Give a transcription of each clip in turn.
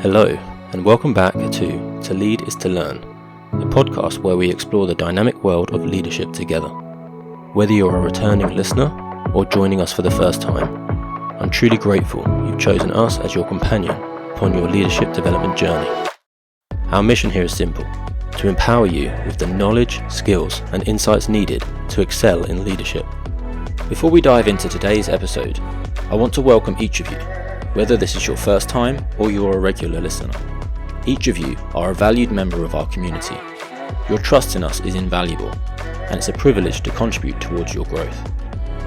Hello, and welcome back To Lead is to Learn, the podcast where we explore the dynamic world of leadership together. Whether you're a returning listener or joining us for the first time, I'm truly grateful you've chosen us as your companion upon your leadership development journey. Our mission here is simple: to empower you with the knowledge, skills, and insights needed to excel in leadership. Before we dive into today's episode, I want to welcome each of you, whether this is your first time or you're a regular listener. Each of you are a valued member of our community. Your trust in us is invaluable, and it's a privilege to contribute towards your growth.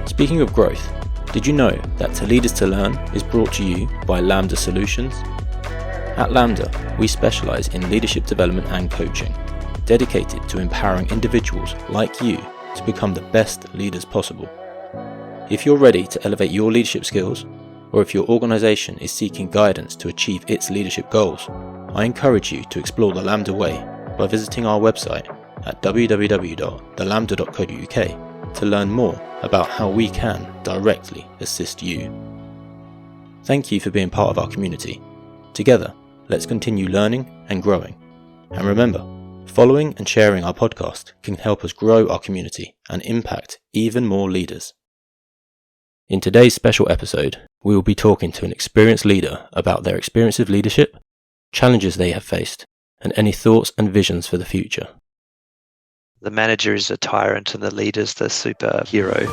Speaking of growth, did you know that To Lead is to Learn is brought to you by Lambda Solutions? At Lambda, we specialize in leadership development and coaching, dedicated to empowering individuals like you to become the best leaders possible. If you're ready to elevate your leadership skills, or if your organization is seeking guidance to achieve its leadership goals, I encourage you to explore the Lambda way by visiting our website at www.thelambda.co.uk to learn more about how we can directly assist you. Thank you for being part of our community. Together, let's continue learning and growing. And remember, following and sharing our podcast can help us grow our community and impact even more leaders. In today's special episode, we will be talking to an experienced leader about their experience of leadership, challenges they have faced, and any thoughts and visions for the future. The manager is a tyrant and the leader's the superhero.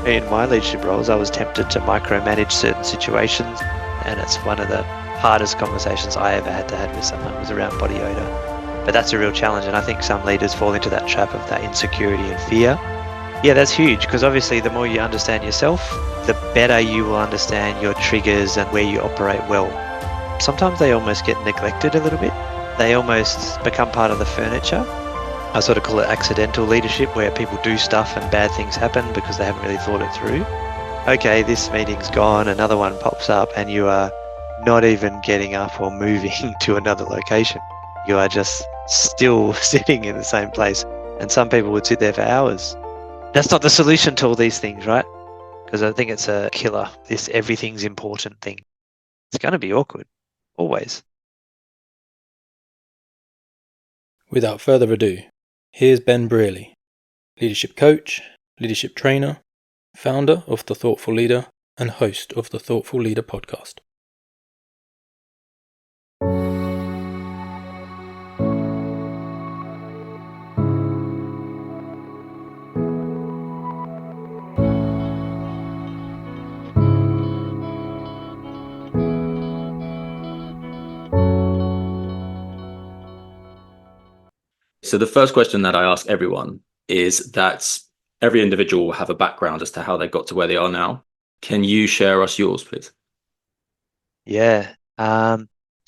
In my leadership roles, I was tempted to micromanage certain situations, and it's one of the hardest conversations I ever had to have with someone was around body odor. But that's a real challenge, and I think some leaders fall into that trap of that insecurity and fear. Yeah, that's huge, because obviously the more you understand yourself, the better you will understand your triggers and where you operate well. Sometimes they almost get neglected a little bit. They almost become part of the furniture. I sort of call it accidental leadership, where people do stuff and bad things happen because they haven't really thought it through. Okay, this meeting's gone, another one pops up, and you are not even getting up or moving to another location. You are just still sitting in the same place, and some people would sit there for hours. That's not the solution to all these things, right? Because I think it's a killer, this everything's important thing. It's going to be awkward, always. Without further ado, here's Ben Brearley, leadership coach, leadership trainer, founder of The Thoughtful Leader, and host of the Thoughtful Leader podcast. So the first question that I ask everyone is that every individual will have a background as to how they got to where they are now. Can you share us yours, please? Yeah. I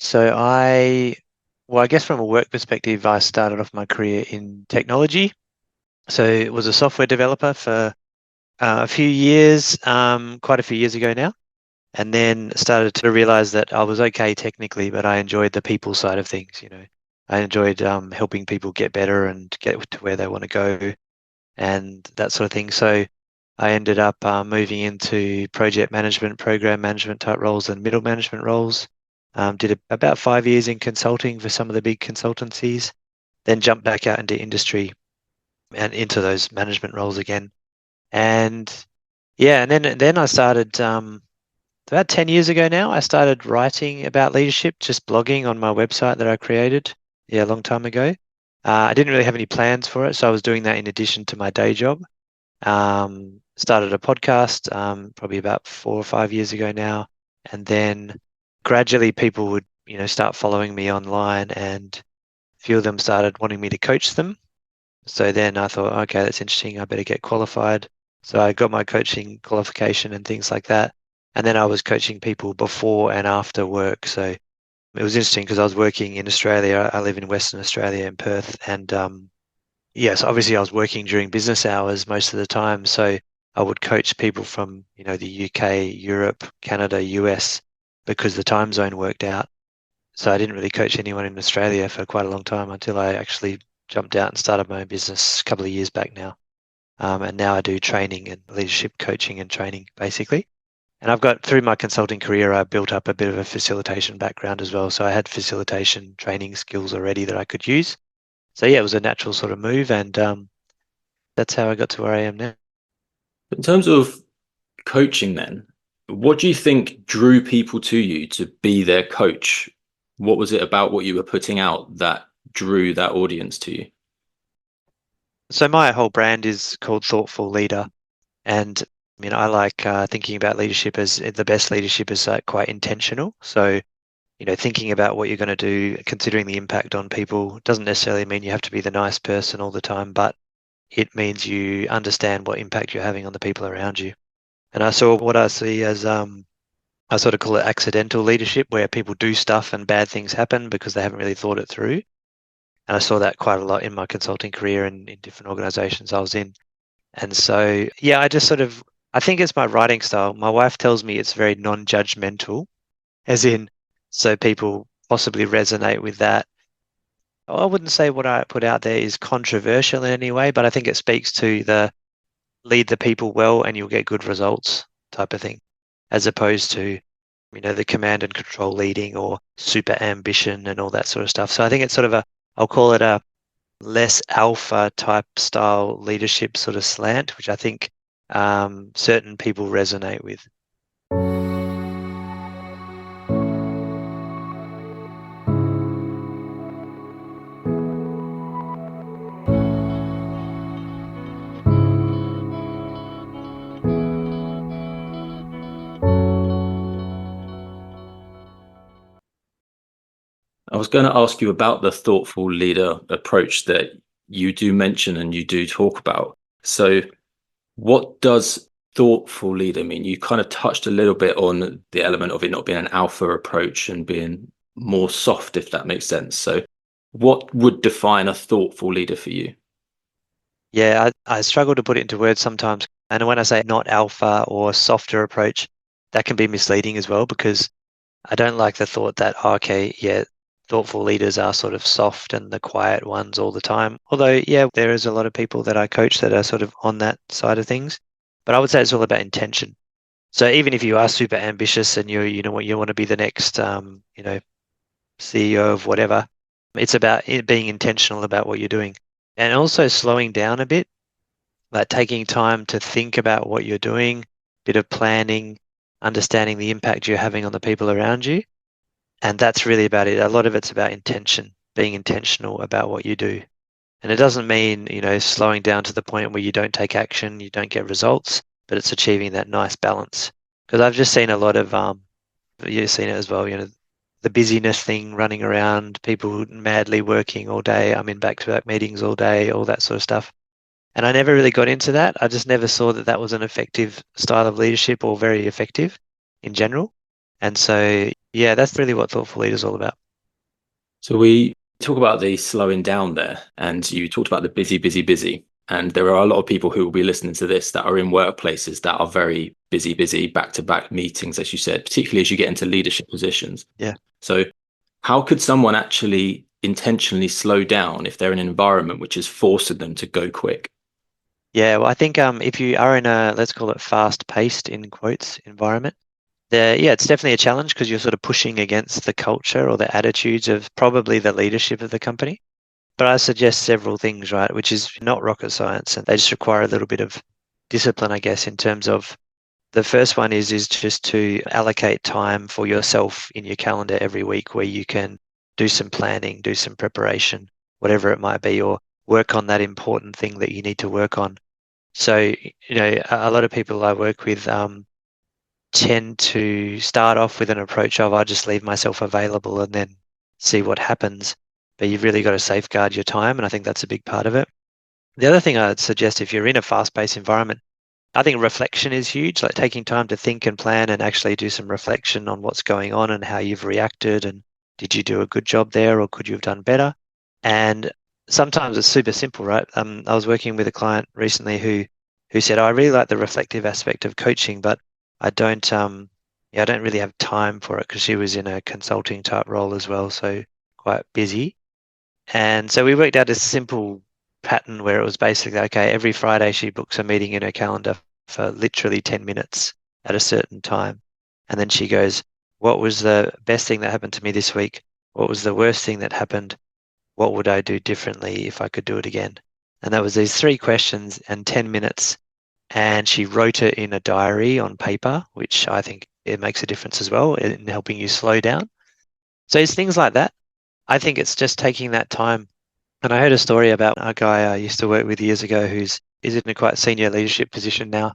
guess from a work perspective, I started off my career in technology. So I was a software developer for a few years, quite a few years ago now, and then started to realize that I was okay technically, but I enjoyed the people side of things, I enjoyed helping people get better and get to where they want to go and that sort of thing. So I ended up moving into project management, program management type roles and middle management roles. Did about 5 years in consulting for some of the big consultancies, then jumped back out into industry and into those management roles again. And then I started, about 10 years ago now, I started writing about leadership, just blogging on my website that I created. A long time ago. I didn't really have any plans for it, so I was doing that in addition to my day job. Started a podcast probably about 4 or 5 years ago now, and then gradually people would, start following me online, and a few of them started wanting me to coach them. So then I thought, okay, that's interesting. I better get qualified. So I got my coaching qualification and things like that, and then I was coaching people before and after work. So it was interesting because I was working in Australia. I live in Western Australia in Perth. And so obviously I was working during business hours most of the time. So I would coach people from, the UK, Europe, Canada, US, because the time zone worked out. So I didn't really coach anyone in Australia for quite a long time until I actually jumped out and started my own business a couple of years back now. And now I do training and leadership coaching and training, basically. And I've got, through my consulting career, I built up a bit of a facilitation background as well. So I had facilitation training skills already that I could use. So yeah, it was a natural sort of move, and that's how I got to where I am now. In terms of coaching, then, what do you think drew people to you to be their coach? What was it about what you were putting out that drew that audience to you? So my whole brand is called Thoughtful Leader, and I like thinking about leadership as the best leadership is quite intentional. So thinking about what you're going to do, considering the impact on people, doesn't necessarily mean you have to be the nice person all the time, but it means you understand what impact you're having on the people around you. And I saw what I see as I sort of call it accidental leadership, where people do stuff and bad things happen because they haven't really thought it through. And I saw that quite a lot in my consulting career and in different organizations I was in. And so, yeah, I think it's my writing style. My wife tells me it's very non-judgmental, as in, so people possibly resonate with that. I wouldn't say what I put out there is controversial in any way, but I think it speaks to the lead the people well and you'll get good results type of thing, as opposed to, the command and control leading or super ambition and all that sort of stuff. So I think it's sort of I'll call it a less alpha type style leadership sort of slant, which I think certain people resonate with. I was going to ask you about the thoughtful leader approach that you do mention and you do talk about. So, what does thoughtful leader mean? You kind of touched a little bit on the element of it not being an alpha approach and being more soft, if that makes sense. So, what would define a thoughtful leader for you? Yeah, I struggle to put it into words sometimes. And when I say not alpha or softer approach, that can be misleading as well, because I don't like the thought that, okay, yeah, thoughtful leaders are sort of soft and the quiet ones all the time. Although, yeah, there is a lot of people that I coach that are sort of on that side of things. But I would say it's all about intention. So even if you are super ambitious and you want to be the next CEO of whatever, it's about it being intentional about what you're doing. And also slowing down a bit, like taking time to think about what you're doing, bit of planning, understanding the impact you're having on the people around you. And that's really about it. A lot of it's about intention, being intentional about what you do. And it doesn't mean, slowing down to the point where you don't take action, you don't get results, but it's achieving that nice balance. Because I've just seen a lot of, you've seen it as well, the busyness thing, running around, people madly working all day. I'm in back-to-back meetings all day, all that sort of stuff. And I never really got into that. I just never saw that that was an effective style of leadership or very effective in general. And so, yeah, that's really what Thoughtful Leader is all about. So, we talk about the slowing down there, and you talked about the busy, busy, busy. And there are a lot of people who will be listening to this that are in workplaces that are very busy, busy, back to back meetings, as you said, particularly as you get into leadership positions. Yeah. So, how could someone actually intentionally slow down if they're in an environment which is forcing them to go quick? Yeah, well, I think if you are in a, let's call it fast-paced, in quotes, environment, yeah, it's definitely a challenge because you're sort of pushing against the culture or the attitudes of probably the leadership of the company. But I suggest several things, right, which is not rocket science, and they just require a little bit of discipline, I guess, in terms of the first one is just to allocate time for yourself in your calendar every week where you can do some planning, do some preparation, whatever it might be, or work on that important thing that you need to work on. So, a lot of people I work with tend to start off with an approach of I just leave myself available and then see what happens. But you've really got to safeguard your time, and I think that's a big part of it. The other thing I'd suggest if you're in a fast-paced environment, I think reflection is huge, like taking time to think and plan and actually do some reflection on what's going on and how you've reacted and did you do a good job there or could you have done better? And sometimes it's super simple, right? I was working with a client recently who said, "Oh, I really like the reflective aspect of coaching, but I don't I don't really have time for it," because she was in a consulting type role as well, so quite busy. And so we worked out a simple pattern where it was basically, okay, every Friday she books a meeting in her calendar for literally 10 minutes. at a certain time. And then she goes, what was the best thing that happened to me this week? What was the worst thing that happened? What would I do differently if I could do it again? And that was these 3 questions and 10 minutes. And she wrote it in a diary on paper, which I think it makes a difference as well in helping you slow down. So it's things like that. I think it's just taking that time. And I heard a story about a guy I used to work with years ago is in a quite senior leadership position now.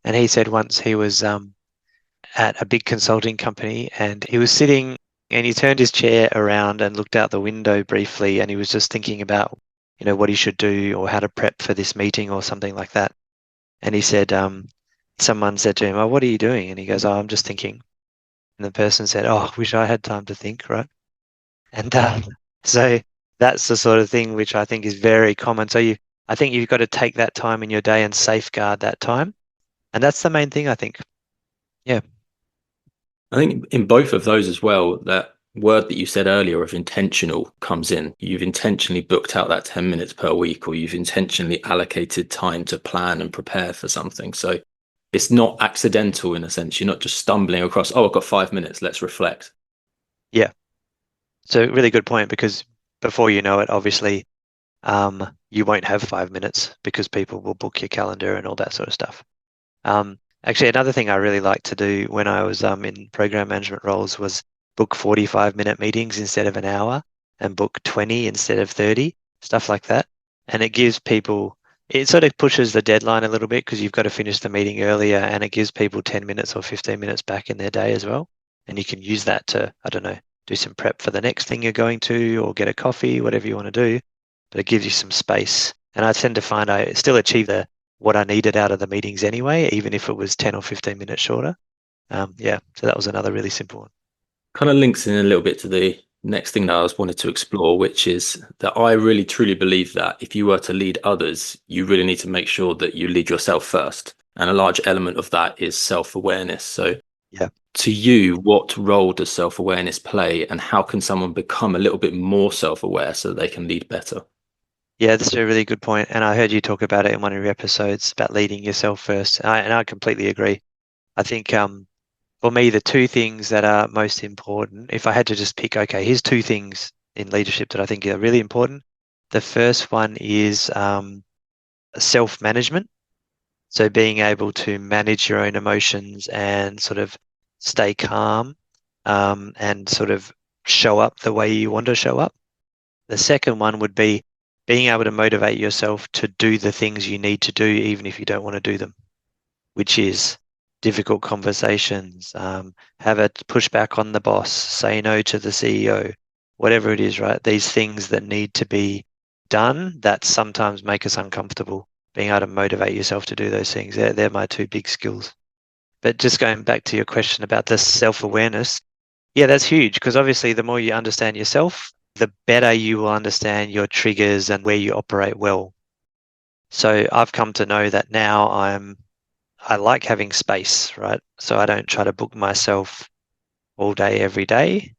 And he said once he was at a big consulting company and he was sitting and he turned his chair around and looked out the window briefly and he was just thinking about, what he should do or how to prep for this meeting or something like that. And he said, someone said to him, oh, what are you doing? And he goes, oh, I'm just thinking. And the person said, oh, I wish I had time to think, right? And so that's the sort of thing which I think is very common. So I think you've got to take that time in your day and safeguard that time. And that's the main thing, I think. Yeah. I think in both of those as well, that word that you said earlier of intentional comes in. You've intentionally booked out that 10 minutes per week, or you've intentionally allocated time to plan and prepare for something. So it's not accidental in a sense. You're not just stumbling across, oh, I've got 5 minutes, let's reflect. Yeah. So really good point, because before you know it, obviously, you won't have 5 minutes because people will book your calendar and all that sort of stuff. Actually, another thing I really liked to do when I was in program management roles was book 45-minute meetings instead of an hour and book 20 instead of 30, stuff like that. And it gives people, it sort of pushes the deadline a little bit because you've got to finish the meeting earlier, and it gives people 10 minutes or 15 minutes back in their day as well. And you can use that to, I don't know, do some prep for the next thing you're going to or get a coffee, whatever you want to do. But it gives you some space. And I tend to find I still achieve what I needed out of the meetings anyway, even if it was 10 or 15 minutes shorter. So that was another really simple one. Kind of links in a little bit to the next thing that I was wanted to explore, which is that I really truly believe that if you were to lead others, you really need to make sure that you lead yourself first. And a large element of that is self-awareness. So Yeah. to you, what role does self-awareness play, and how can someone become a little bit more self-aware so they can lead better? Yeah, that's a really good point. And I heard you talk about it in one of your episodes about leading yourself first. And I completely agree. I think for me, the 2 things that are most important, if I had to just pick, okay, here's 2 things in leadership that I think are really important. The first one is self-management. So being able to manage your own emotions and sort of stay calm and sort of show up the way you want to show up. The second one would be being able to motivate yourself to do the things you need to do, even if you don't want to do them, which is difficult conversations, have a pushback on the boss, say no to the CEO, whatever it is, right? These things that need to be done that sometimes make us uncomfortable, being able to motivate yourself to do those things. They're my 2 big skills. But just going back to your question about the self-awareness, yeah, that's huge, because obviously the more you understand yourself, the better you will understand your triggers and where you operate well. So I've come to know that now I like having space, right? So I don't try to book myself all day, every day,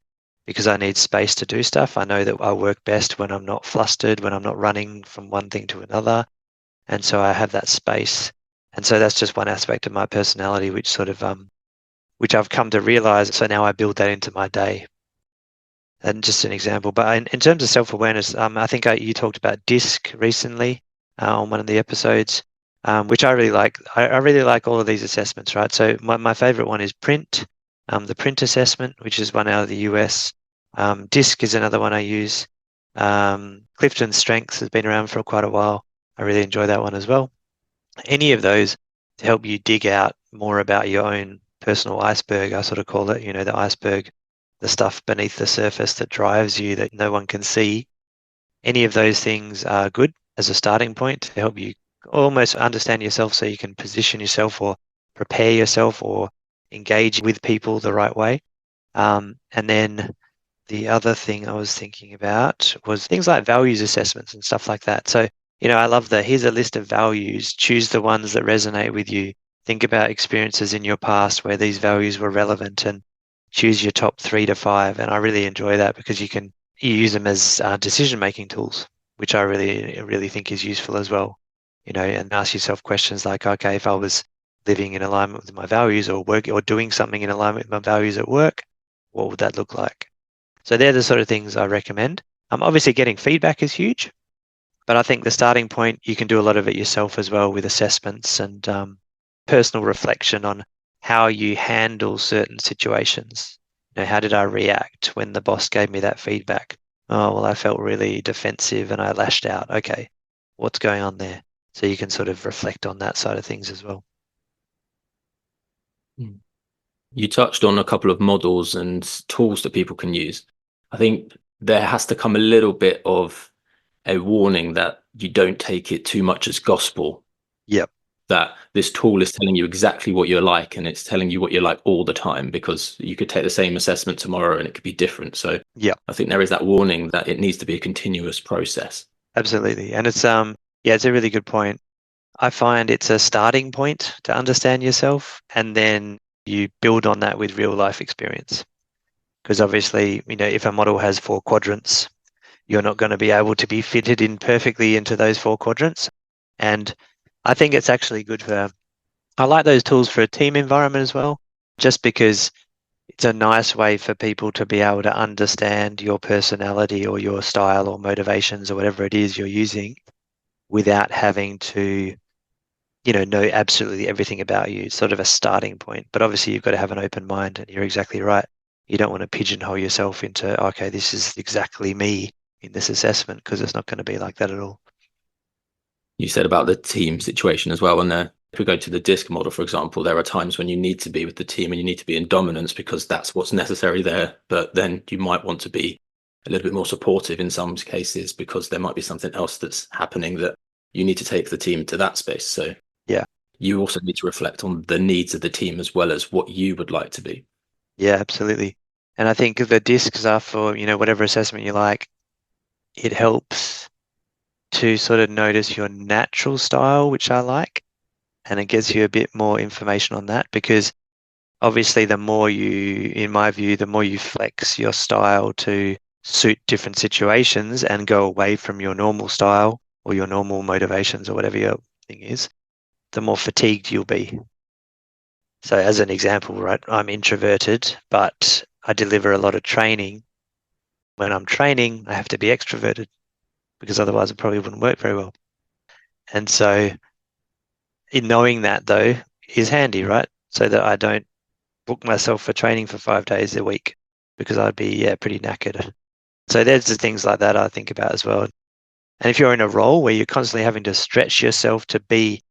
because I need space to do stuff. I know that I work best when I'm not flustered, when I'm not running from one thing to another. And so I have that space. And so that's just one aspect of my personality, which sort of, which I've come to realize. So now I build that into my day. And just an example. But in terms of self-awareness, I think you talked about DISC recently on one of the episodes, which I really like. I really like all of these assessments, right? So my favorite one is PRINT, the PRINT assessment, which is one out of the US. DISC is another one I use. Clifton Strengths has been around for quite a while. I really enjoy that one as well. Any of those to help you dig out more about your own personal iceberg, I sort of call it, the iceberg, the stuff beneath the surface that drives you that no one can see. Any of those things are good as a starting point to help you almost understand yourself so you can position yourself or prepare yourself or engage with people the right way. And then the other thing I was thinking about was things like values assessments and stuff like that. So, I love here's a list of values, choose the ones that resonate with you. Think about experiences in your past where these values were relevant and choose your top 3 to 5. And I really enjoy that because you use them as decision-making tools, which I really think is useful as well. And ask yourself questions like, okay, if I was living in alignment with my values, or doing something in alignment with my values at work, what would that look like? So they're the sort of things I recommend. Obviously, getting feedback is huge, but I think the starting point, you can do a lot of it yourself as well with assessments and personal reflection on how you handle certain situations. How did I react when the boss gave me that feedback? Oh, well, I felt really defensive and I lashed out. Okay, what's going on there? So you can sort of reflect on that side of things as well. You touched on a couple of models and tools that people can use. I think there has to come a little bit of a warning that you don't take it too much as gospel. Yep. That this tool is telling you exactly what you're like, and it's telling you what you're like all the time, because you could take the same assessment tomorrow and it could be different. So yeah, I think there is that warning that it needs to be a continuous process. absolutely. And it's it's a really good point. I find it's a starting point to understand yourself, and then you build on that with real life experience. Because obviously, if a model has 4 quadrants, you're not going to be able to be fitted in perfectly into those 4 quadrants. And I think it's actually good I like those tools for a team environment as well, just because it's a nice way for people to be able to understand your personality or your style or motivations or whatever it is you're using without having to know absolutely everything about you. It's sort of a starting point. But obviously, you've got to have an open mind, and you're exactly right. You don't want to pigeonhole yourself into, okay, this is exactly me in this assessment, because it's not going to be like that at all. You said about the team situation as well. And if we go to the DISC model, for example, there are times when you need to be with the team and you need to be in dominance because that's what's necessary there. But then you might want to be a little bit more supportive in some cases because there might be something else that's happening that you need to take the team to that space. So Yeah, you also need to reflect on the needs of the team as well as what you would like to be. yeah, absolutely. And I think the discs are for, whatever assessment you like. It helps to sort of notice your natural style, which I like, and it gives you a bit more information on that, because obviously in my view, the more you flex your style to suit different situations and go away from your normal style or your normal motivations or whatever your thing is, the more fatigued you'll be. So as an example, right, I'm introverted, but I deliver a lot of training. When I'm training, I have to be extroverted because otherwise it probably wouldn't work very well. And so in knowing that, though, is handy, right? So that I don't book myself for training for 5 days a week, because I'd be pretty knackered. So there's the things like that I think about as well. And if you're in a role where you're constantly having to stretch yourself to be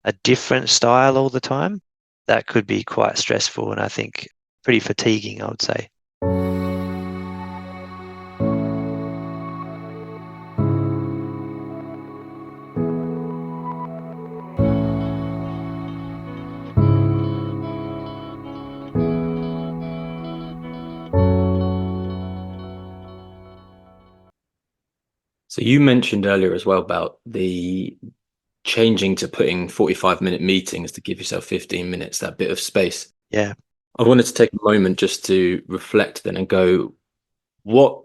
a different style all the time, that could be quite stressful, and I think pretty fatiguing, I would say. So you mentioned earlier as well about the changing to putting 45-minute meetings to give yourself 15 minutes, that bit of space. Yeah. I wanted to take a moment just to reflect then and go, what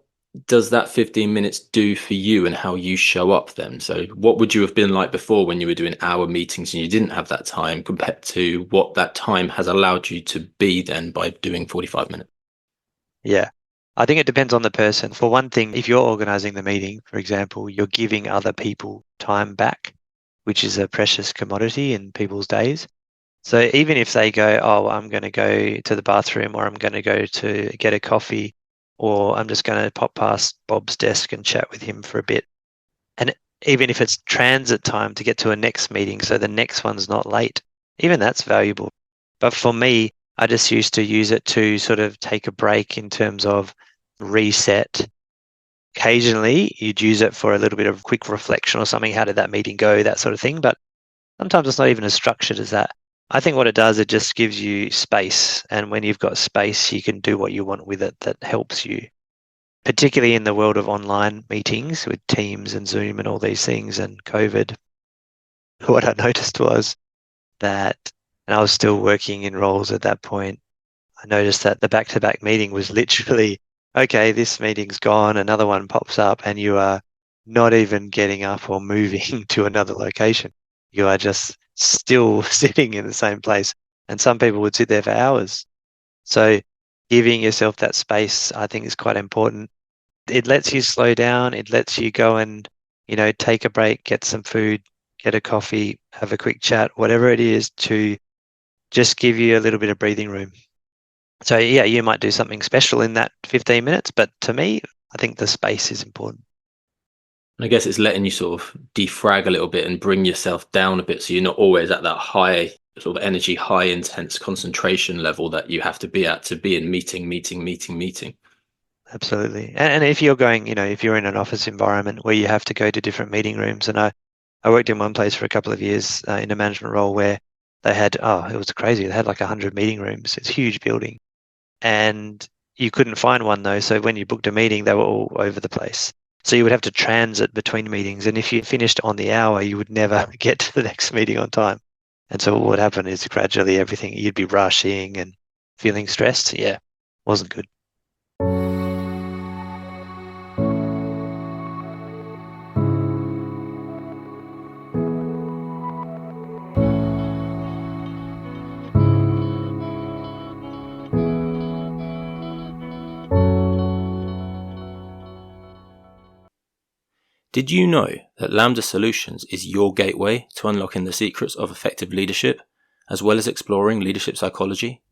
does that 15 minutes do for you and how you show up then? So what would you have been like before when you were doing hour meetings and you didn't have that time, compared to what that time has allowed you to be then by doing 45 minutes? Yeah. I think it depends on the person. For one thing, if you're organizing the meeting, for example, you're giving other people time back, which is a precious commodity in people's days. So even if they go, oh, I'm going to go to the bathroom, or I'm going to go to get a coffee, or I'm just going to pop past Bob's desk and chat with him for a bit. And even if it's transit time to get to a next meeting, so the next one's not late, even that's valuable. But for me, I just used to use it to sort of take a break in terms of reset. Occasionally, you'd use it for a little bit of quick reflection or something. How did that meeting go? That sort of thing. But sometimes it's not even as structured as that. I think what it does, it just gives you space. And when you've got space, you can do what you want with it that helps you, particularly in the world of online meetings with Teams and Zoom and all these things and COVID. What I noticed was that, and I was still working in roles at that point, I noticed that the back-to-back meeting was literally, okay, this meeting's gone, another one pops up, and you are not even getting up or moving to another location. You are just still sitting in the same place. And some people would sit there for hours. So giving yourself that space, I think, is quite important. It lets you slow down. It lets you go and, take a break, get some food, get a coffee, have a quick chat, whatever it is, to just give you a little bit of breathing room. So yeah, you might do something special in that 15 minutes, but to me, I think the space is important. I guess it's letting you sort of defrag a little bit and bring yourself down a bit, so you're not always at that high sort of energy, high intense concentration level that you have to be at to be in meeting. Absolutely. And if you're going, if you're in an office environment where you have to go to different meeting rooms, and I worked in one place for a couple of years in a management role where they had, it was crazy. They had like 100 meeting rooms. It's a huge building. And you couldn't find one though. So when you booked a meeting, they were all over the place. So you would have to transit between meetings. And if you finished on the hour, you would never get to the next meeting on time. And so what would happen is gradually everything, you'd be rushing and feeling stressed. Yeah, wasn't good. Did you know that Lambda Solutions is your gateway to unlocking the secrets of effective leadership, as well as exploring leadership psychology?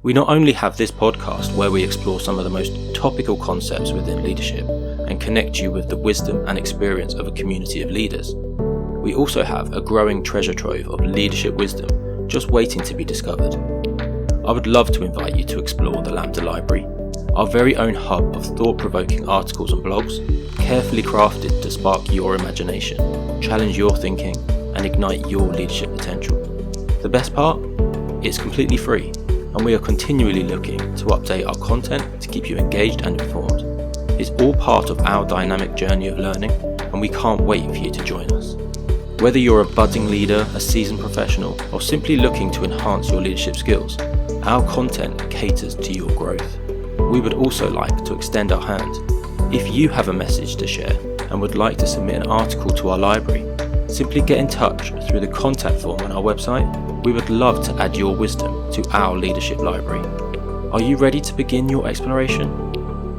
We not only have this podcast where we explore some of the most topical concepts within leadership and connect you with the wisdom and experience of a community of leaders, we also have a growing treasure trove of leadership wisdom just waiting to be discovered. I would love to invite you to explore the Lambda Library, our very own hub of thought-provoking articles and blogs, carefully crafted to spark your imagination, challenge your thinking, and ignite your leadership potential. The best part? It's completely free, and we are continually looking to update our content to keep you engaged and informed. It's all part of our dynamic journey of learning, and we can't wait for you to join us. Whether you're a budding leader, a seasoned professional, or simply looking to enhance your leadership skills, our content caters to your growth. We would also like to extend our hand. If you have a message to share and would like to submit an article to our library, simply get in touch through the contact form on our website. We would love to add your wisdom to our leadership library. Are you ready to begin your exploration?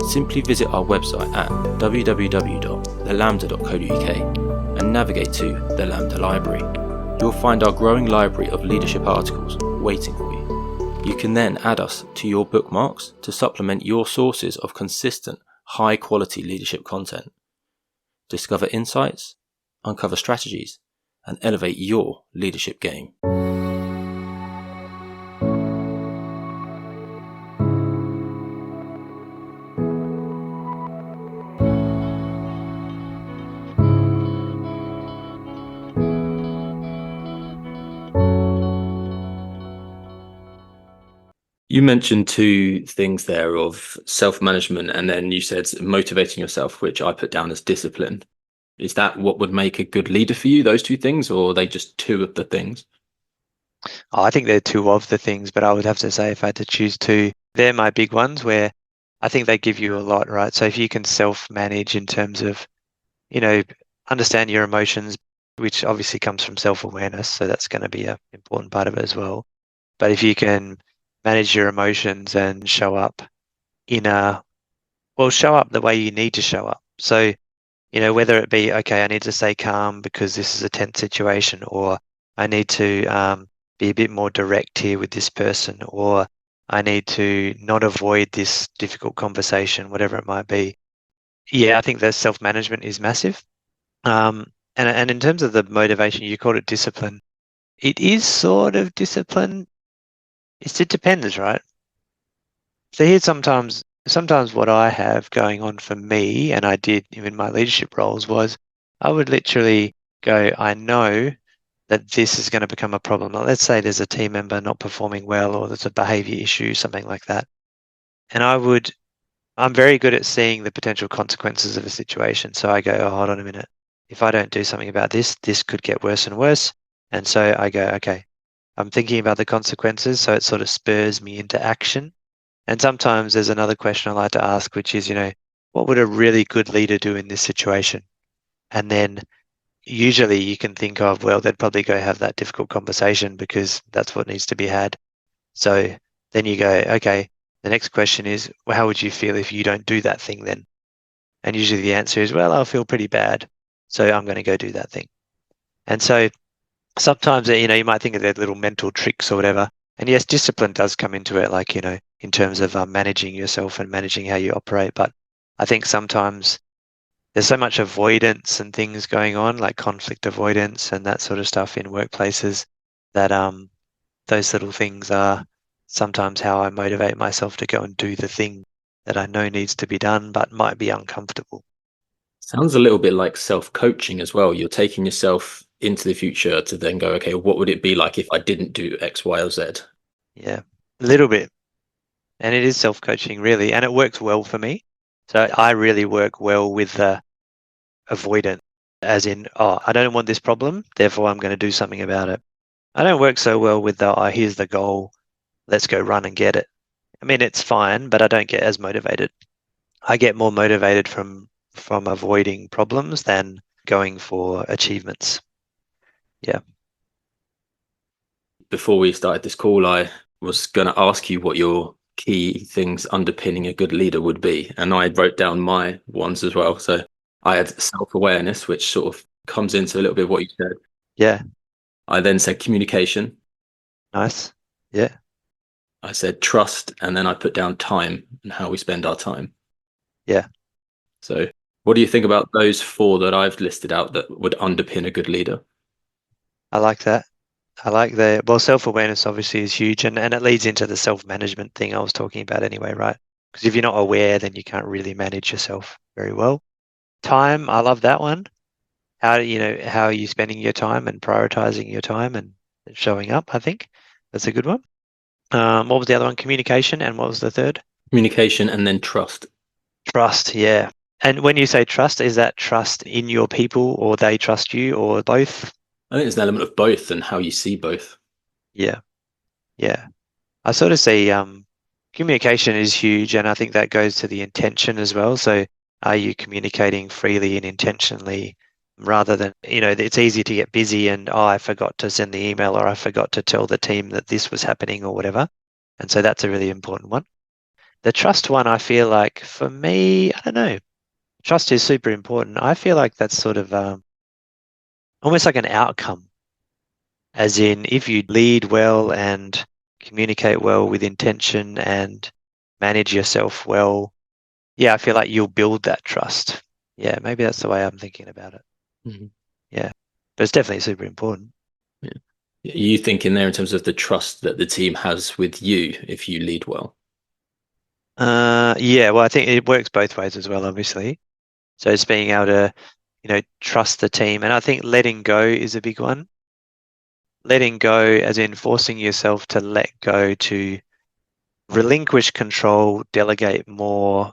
Simply visit our website at www.thelambda.co.uk and navigate to the Lambda Library. You'll find our growing library of leadership articles waiting for you. You can then add us to your bookmarks to supplement your sources of consistent, high-quality leadership content. Discover insights, uncover strategies, and elevate your leadership game. You mentioned two things there of self-management, and then you said motivating yourself, which I put down as discipline. Is that what would make a good leader for you, those two things, or are they just two of the things? I think they're two of the things, but I would have to say if I had to choose two, they're my big ones where I think they give you a lot, right? So if you can self-manage in terms of, understand your emotions, which obviously comes from self-awareness, so that's going to be an important part of it as well. But if you can manage your emotions and show up show up the way you need to show up. So, whether it be, okay, I need to stay calm because this is a tense situation, or I need to be a bit more direct here with this person, or I need to not avoid this difficult conversation, whatever it might be. Yeah, I think that self-management is massive. And in terms of the motivation, you called it discipline. It is sort of discipline. It depends, right? So here's sometimes what I have going on for me, and I did in my leadership roles, was I would literally go, I know that this is going to become a problem. Like, let's say there's a team member not performing well, or there's a behavior issue, something like that. And I'm very good at seeing the potential consequences of a situation. So I go, oh, hold on a minute. If I don't do something about this, this could get worse and worse. And so I go, okay, I'm thinking about the consequences. So it sort of spurs me into action. And sometimes there's another question I like to ask, which is, what would a really good leader do in this situation? And then, usually you can think of, well, they'd probably go have that difficult conversation because that's what needs to be had. So then you go, okay, the next question is, well, how would you feel if you don't do that thing then? And usually the answer is, well, I'll feel pretty bad. So I'm going to go do that thing. And so sometimes, you might think of their little mental tricks or whatever. And yes, discipline does come into it, like, in terms of managing yourself and managing how you operate. But I think sometimes there's so much avoidance and things going on, like conflict avoidance and that sort of stuff in workplaces, that those little things are sometimes how I motivate myself to go and do the thing that I know needs to be done, but might be uncomfortable. Sounds a little bit like self-coaching as well. You're taking yourself into the future to then go, okay, what would it be like if I didn't do X, Y, or Z? Yeah, a little bit. And it is self-coaching, really. And it works well for me. So I really work well with the avoidant, as in, oh, I don't want this problem, therefore I'm going to do something about it. I don't work so well with the, oh, here's the goal, let's go run and get it. I mean, it's fine, but I don't get as motivated. I get more motivated from avoiding problems than going for achievements. Yeah. Before we started this call, I was going to ask you what your key things underpinning a good leader would be. And I wrote down my ones as well. So I had self-awareness, which sort of comes into a little bit of what you said. Yeah. I then said communication. Nice. Yeah. I said trust, and then I put down time and how we spend our time. Yeah. So what do you think about those four that I've listed out that would underpin a good leader? I like that. I like well, self-awareness obviously is huge, and it leads into the self-management thing I was talking about anyway, right? Because if you're not aware, then you can't really manage yourself very well. Time, I love that one. How are you spending your time and prioritizing your time and showing up? I think that's a good one. What was the other one? Communication, and what was the third? Communication and then trust. Trust, yeah. And when you say trust, is that trust in your people or they trust you or both? I think there's an element of both and how you see both. Yeah, yeah. I sort of see communication is huge, and I think that goes to the intention as well. So are you communicating freely and intentionally rather than, it's easy to get busy and, oh, I forgot to send the email or I forgot to tell the team that this was happening or whatever. And so that's a really important one. The trust one, I feel like for me, I don't know, trust is super important. I feel like that's sort of almost like an outcome, as in if you lead well and communicate well with intention and manage yourself well, yeah, I feel like you'll build that trust. Yeah, maybe that's the way I'm thinking about it. Mm-hmm. Yeah, but it's definitely super important. Yeah. You think in there in terms of the trust that the team has with you if you lead well? Yeah, well, I think it works both ways as well, obviously. So it's being able to, trust the team. And I think letting go is a big one. Letting go, as in forcing yourself to let go, to relinquish control, delegate more,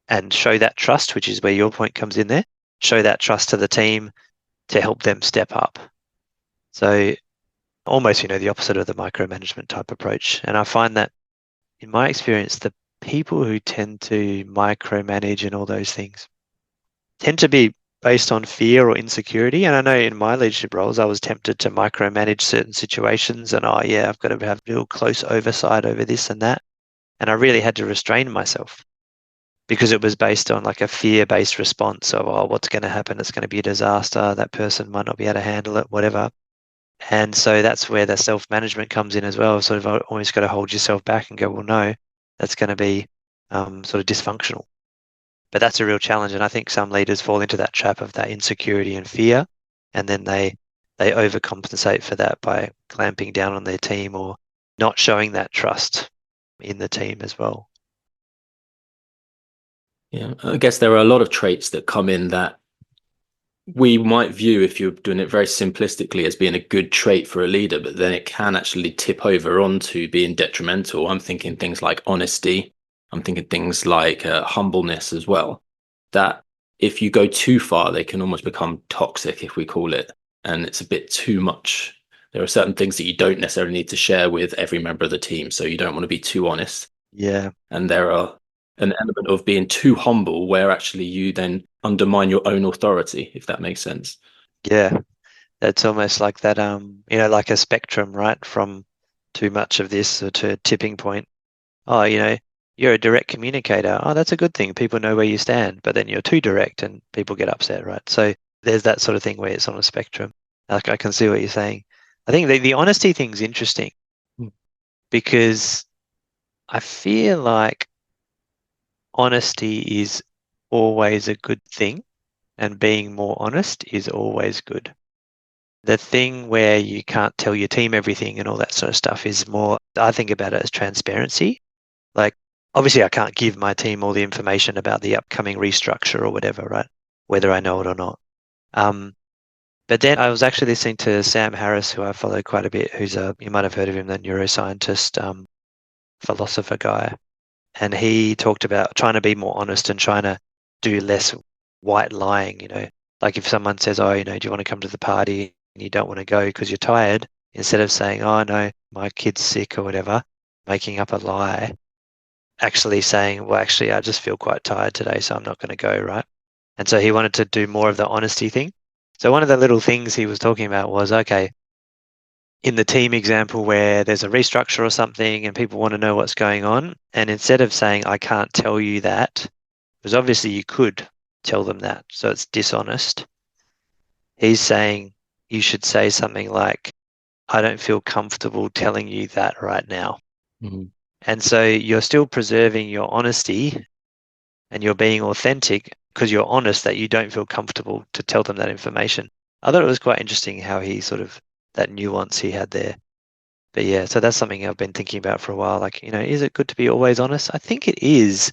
and show that trust, which is where your point comes in there. Show that trust to the team to help them step up. So almost, the opposite of the micromanagement type approach. And I find that in my experience, the people who tend to micromanage and all those things tend to be based on fear or insecurity. And I know in my leadership roles, I was tempted to micromanage certain situations and, oh, yeah, I've got to have real close oversight over this and that. And I really had to restrain myself because it was based on like a fear-based response of, oh, what's going to happen? It's going to be a disaster. That person might not be able to handle it, whatever. And so that's where the self-management comes in as well. Sort of almost got to hold yourself back and go, well, no, that's going to be sort of dysfunctional. But that's a real challenge. And I think some leaders fall into that trap of that insecurity and fear. And then they overcompensate for that by clamping down on their team or not showing that trust in the team as well. Yeah, I guess there are a lot of traits that come in that we might view, if you're doing it very simplistically, as being a good trait for a leader, but then it can actually tip over onto being detrimental. I'm thinking things like honesty. I'm thinking things like humbleness as well. That if you go too far, they can almost become toxic, if we call it, and it's a bit too much. There are certain things that you don't necessarily need to share with every member of the team, so you don't want to be too honest. Yeah. And there are an element of being too humble where actually you then undermine your own authority, if that makes sense. Yeah. It's almost like that, like a spectrum, right? From too much of this or to a tipping point. Oh, you're a direct communicator. Oh, that's a good thing. People know where you stand, but then you're too direct and people get upset, right? So there's that sort of thing where it's on a spectrum. Like I can see what you're saying. I think the honesty thing's interesting Mm. because I feel like honesty is always a good thing and being more honest is always good. The thing where you can't tell your team everything and all that sort of stuff is more, I think about it as transparency. Like, obviously, I can't give my team all the information about the upcoming restructure or whatever, right? Whether I know it or not. Um, but then I was actually listening to Sam Harris, who I follow quite a bit, you might have heard of him, the neuroscientist, philosopher guy. And he talked about trying to be more honest and trying to do less white lying. Like if someone says, oh, do you want to come to the party and you don't want to go because you're tired, instead of saying, oh, no, my kid's sick or whatever, making up a lie, actually saying, well, actually, I just feel quite tired today, so I'm not going to go, right? And so he wanted to do more of the honesty thing. So one of the little things he was talking about was, okay, in the team example where there's a restructure or something and people want to know what's going on, and instead of saying, I can't tell you that, because obviously you could tell them that, so it's dishonest. He's saying you should say something like, I don't feel comfortable telling you that right now. Mhm. And so you're still preserving your honesty and you're being authentic because you're honest that you don't feel comfortable to tell them that information. I thought it was quite interesting how he sort of, that nuance he had there. But yeah, so that's something I've been thinking about for a while. Like, is it good to be always honest? I think it is.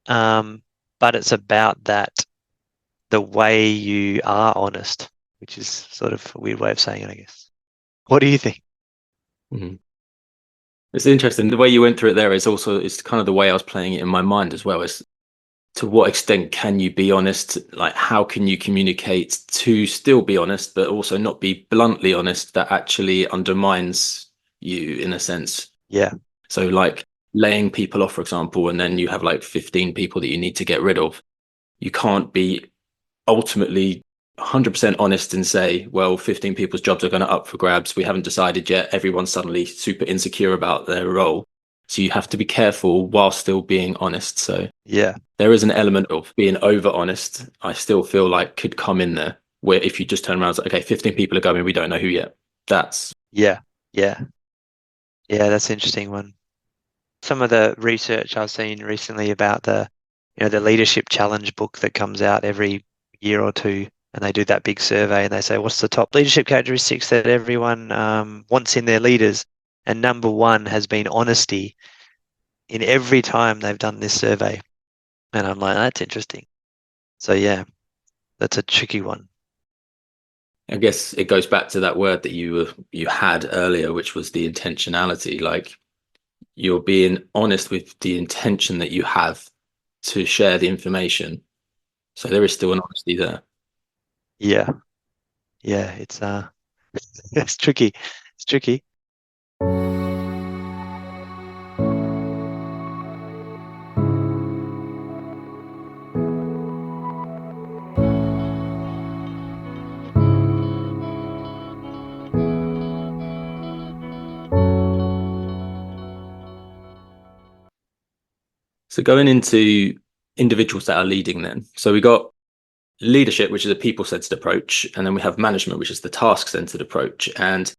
But it's about the way you are honest, which is sort of a weird way of saying it, I guess. What do you think? Mhm. It's interesting. The way you went through it there is also, it's kind of the way I was playing it in my mind as well. Is to what extent can you be honest? Like, how can you communicate to still be honest, but also not be bluntly honest that actually undermines you in a sense? Yeah, So, like laying people off, for example, and then you have like 15 people that you need to get rid of. You can't be ultimately 100% honest and say, well, 15 people's jobs are going to up for grabs. We haven't decided yet. Everyone's suddenly super insecure about their role. So you have to be careful while still being honest. So yeah, there is an element of being over honest. I still feel like could come in there where if you just turn around and say, okay, 15 people are going, we don't know who yet. That's yeah, yeah, yeah. That's an interesting one. Some of the research I've seen recently about the leadership challenge book that comes out every year or two, and they do that big survey and they say, what's the top leadership characteristics that everyone wants in their leaders? And number one has been honesty in every time they've done this survey. And I'm like, that's interesting. So yeah, that's a tricky one. I guess it goes back to that word that you had earlier, which was the intentionality. Like you're being honest with the intention that you have to share the information. So there is still an honesty there. Yeah, yeah, it's it's tricky. It's tricky. So going into individuals that are leading then. So we got leadership, which is a people-centered approach, and then we have management, which is the task-centered approach. And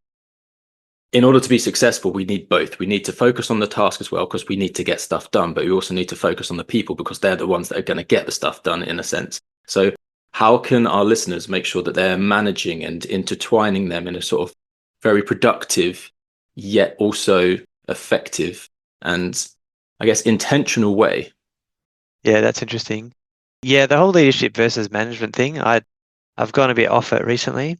in order to be successful, we need both. We need to focus on the task as well, because we need to get stuff done, but we also need to focus on the people because they're the ones that are going to get the stuff done in a sense. So how can our listeners make sure that they're managing and intertwining them in a sort of very productive, yet also effective and I guess intentional way? Yeah, that's interesting. Yeah, the whole leadership versus management thing, I've gone a bit off it recently.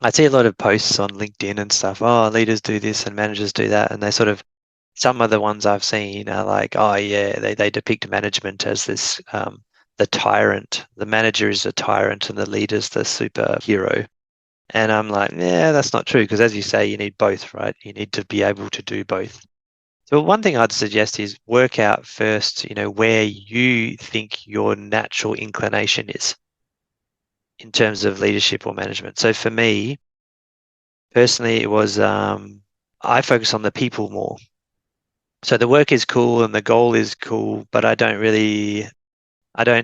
I see a lot of posts on LinkedIn and stuff. Oh, leaders do this and managers do that, and they sort of some of the ones I've seen are like, oh yeah, they depict management as this the tyrant. The manager is a tyrant and the leader's the superhero. And I'm like, yeah, that's not true because as you say, you need both, right? You need to be able to do both. So one thing I'd suggest is work out first, where you think your natural inclination is. in terms of leadership or management. So for me, personally, it was I focus on the people more. So the work is cool and the goal is cool, but I don't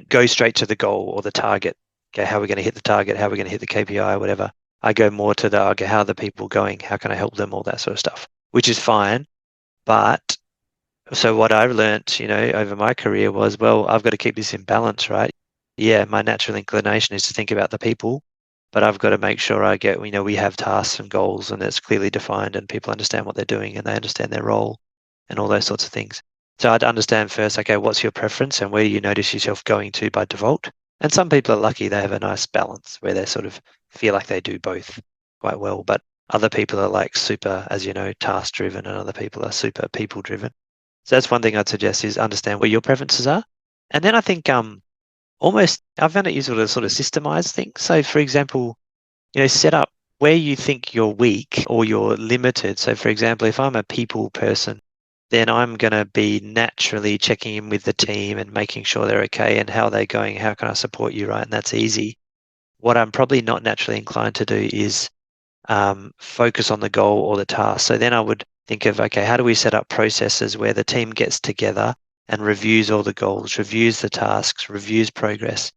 go straight to the goal or the target. Okay, how are we going to hit the target? How are we going to hit the KPI, whatever. I go more to the, okay, how are the people going? How can I help them? All that sort of stuff, which is fine. But so what I've learnt, over my career was, well, I've got to keep this in balance, right? Yeah, my natural inclination is to think about the people, but I've got to make sure we have tasks and goals and it's clearly defined and people understand what they're doing and they understand their role and all those sorts of things. So I'd understand first, okay, what's your preference and where do you notice yourself going to by default? And some people are lucky, they have a nice balance where they sort of feel like they do both quite well. But other people are like super, as you know, task driven and other people are super people driven. So that's one thing I'd suggest is understand where your preferences are. And then I think almost I've found it useful to sort of systemize things. So for example, set up where you think you're weak or you're limited. So for example, if I'm a people person, then I'm going to be naturally checking in with the team and making sure they're okay and how they're going, how can I support you, right? And that's easy. What I'm probably not naturally inclined to do is focus on the goal or the task. So then I would think of, okay, how do we set up processes where the team gets together and reviews all the goals, reviews the tasks, reviews progress.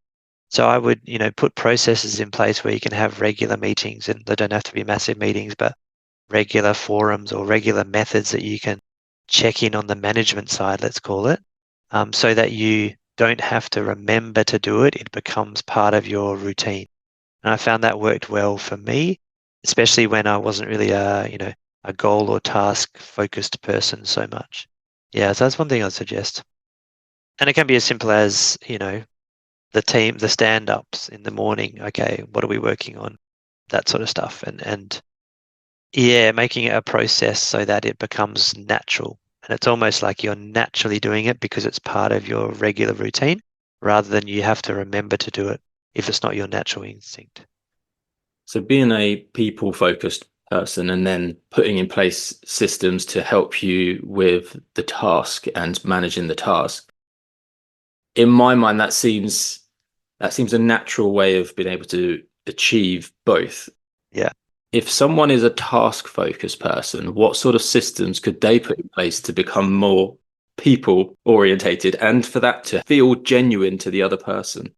So I would, put processes in place where you can have regular meetings, and they don't have to be massive meetings, but regular forums or regular methods that you can check in on the management side, let's call it, so that you don't have to remember to do it. It becomes part of your routine. And I found that worked well for me, especially when I wasn't really a goal or task focused person so much. Yeah, so that's one thing I'd suggest. And it can be as simple as, the stand-ups in the morning. Okay, what are we working on? That sort of stuff. And yeah, making it a process so that it becomes natural. And it's almost like you're naturally doing it because it's part of your regular routine rather than you have to remember to do it if it's not your natural instinct. So being a people-focused person and then putting in place systems to help you with the task and managing the task, in my mind, that seems a natural way of being able to achieve both. Yeah. If someone is a task-focused person, what sort of systems could they put in place to become more people-orientated and for that to feel genuine to the other person?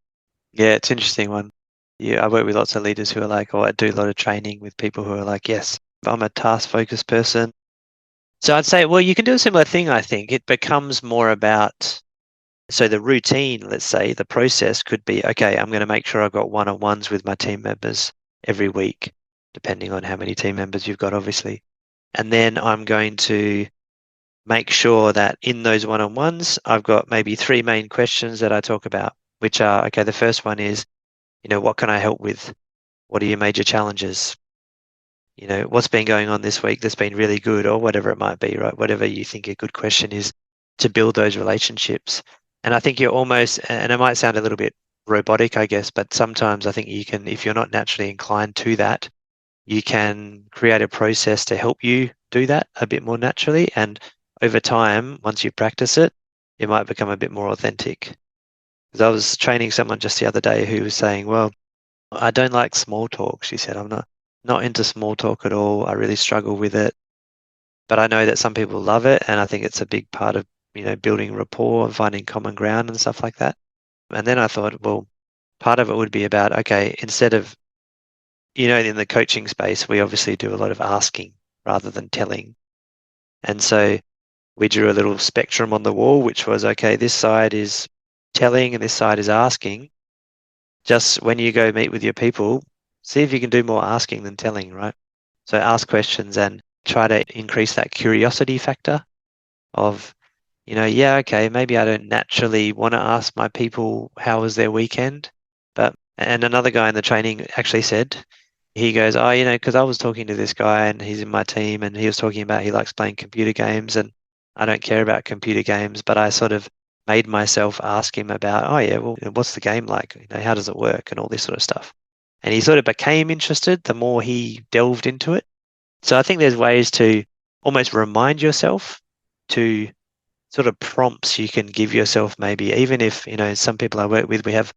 Yeah, it's an interesting one. Yeah, I work with lots of leaders who are like, or I do a lot of training with people who are like, yes, I'm a task-focused person. So I'd say, well, you can do a similar thing, I think. It becomes more about, so the routine, let's say, the process could be, okay, I'm going to make sure I've got one-on-ones with my team members every week, depending on how many team members you've got, obviously. And then I'm going to make sure that in those one-on-ones, I've got maybe 3 main questions that I talk about, which are, okay, the first one is, what can I help with? What are your major challenges? What's been going on this week that's been really good, or whatever it might be, right? Whatever you think a good question is to build those relationships. And I think you're almost, and it might sound a little bit robotic, I guess, but sometimes I think you can, if you're not naturally inclined to that, you can create a process to help you do that a bit more naturally. And over time, once you practice it, it might become a bit more authentic. Because I was training someone just the other day who was saying, well, I don't like small talk. She said, I'm not into small talk at all. I really struggle with it. But I know that some people love it. And I think it's a big part of, building rapport and finding common ground and stuff like that. And then I thought, well, part of it would be about, okay, instead of, in the coaching space, we obviously do a lot of asking rather than telling. And so we drew a little spectrum on the wall, which was, okay, this side is telling and this side is asking. Just when you go meet with your people, see if you can do more asking than telling, right? So ask questions and try to increase that curiosity factor of, yeah, okay, maybe I don't naturally want to ask my people how was their weekend. And another guy in the training actually said, he goes, oh, because I was talking to this guy and he's in my team and he was talking about he likes playing computer games and I don't care about computer games, but I sort of made myself ask him about, oh yeah, well, what's the game like? How does it work and all this sort of stuff. And he sort of became interested the more he delved into it. So I think there's ways to almost remind yourself to sort of prompts you can give yourself, maybe, even if, some people I work with, we have,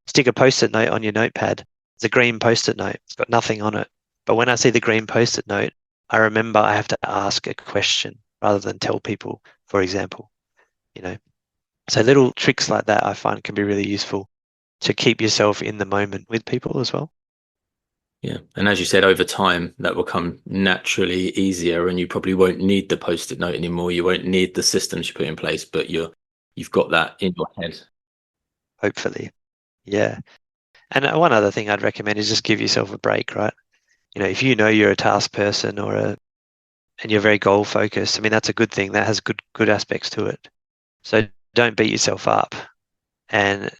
stick a Post-it note on your notepad. It's a green Post-it note. It's got nothing on it. But when I see the green Post-it note, I remember I have to ask a question rather than tell people, for example, So little tricks like that I find can be really useful to keep yourself in the moment with people as well. Yeah. And as you said, over time, that will come naturally easier, and you probably won't need the Post-it note anymore. You won't need the systems you put in place, but you've got that in your head. Hopefully. Yeah. And one other thing I'd recommend is just give yourself a break, right? If you're a task person and you're very goal focused, I mean, that's a good thing. That has good aspects to it. So don't beat yourself up, and,